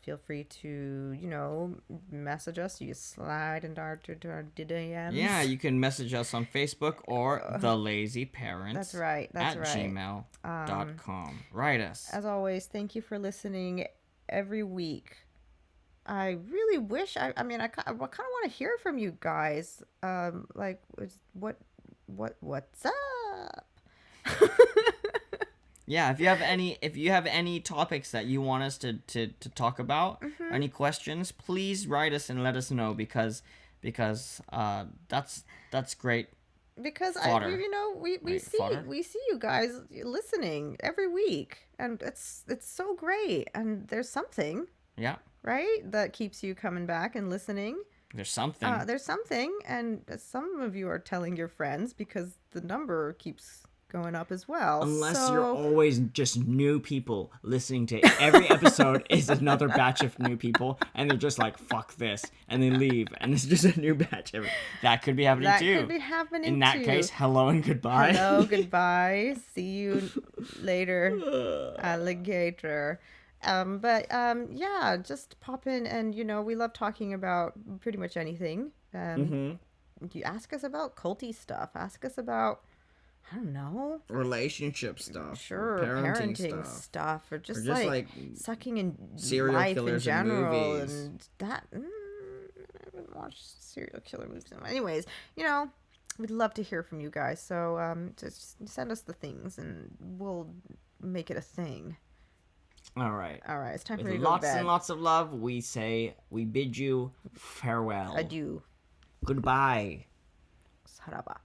feel free to message us. You slide into our DMs. Yeah, you can message us on Facebook or The Lazy Parents. That's right. That's at right. gmail.com. Write us. As always, thank you for listening every week. I really wish. I kind of want to hear from you guys. What's up? Yeah, if you have any topics that you want us to talk about, or any questions, please write us and let us know, because that's great. Because Fodder. we see you guys listening every week, and it's so great, and there's something, Yeah, right, that keeps you coming back and listening. there's something. There's something, and some of you are telling your friends, because the number keeps going up as well. Unless you're always just new people listening to every episode is another batch of new people, and they're just like, fuck this, and they leave, and it's just a new batch. That could be happening too. That could be happening In that too. case, hello and goodbye. Hello, goodbye. See you later, alligator. Yeah, just pop in, and we love talking about pretty much anything. You ask us about culty stuff. Ask us about, I don't know, Relationship stuff. sure, Or parenting stuff, or just, just, like sucking in serial life killers in and general, movies. and that. I haven't watched serial killer movies. Anyways, we'd love to hear from you guys. So just send us the things, and we'll make it a thing. All right. It's time for With you to go to lots bed. and lots of love, we bid you farewell. Adieu. Goodbye. Saraba.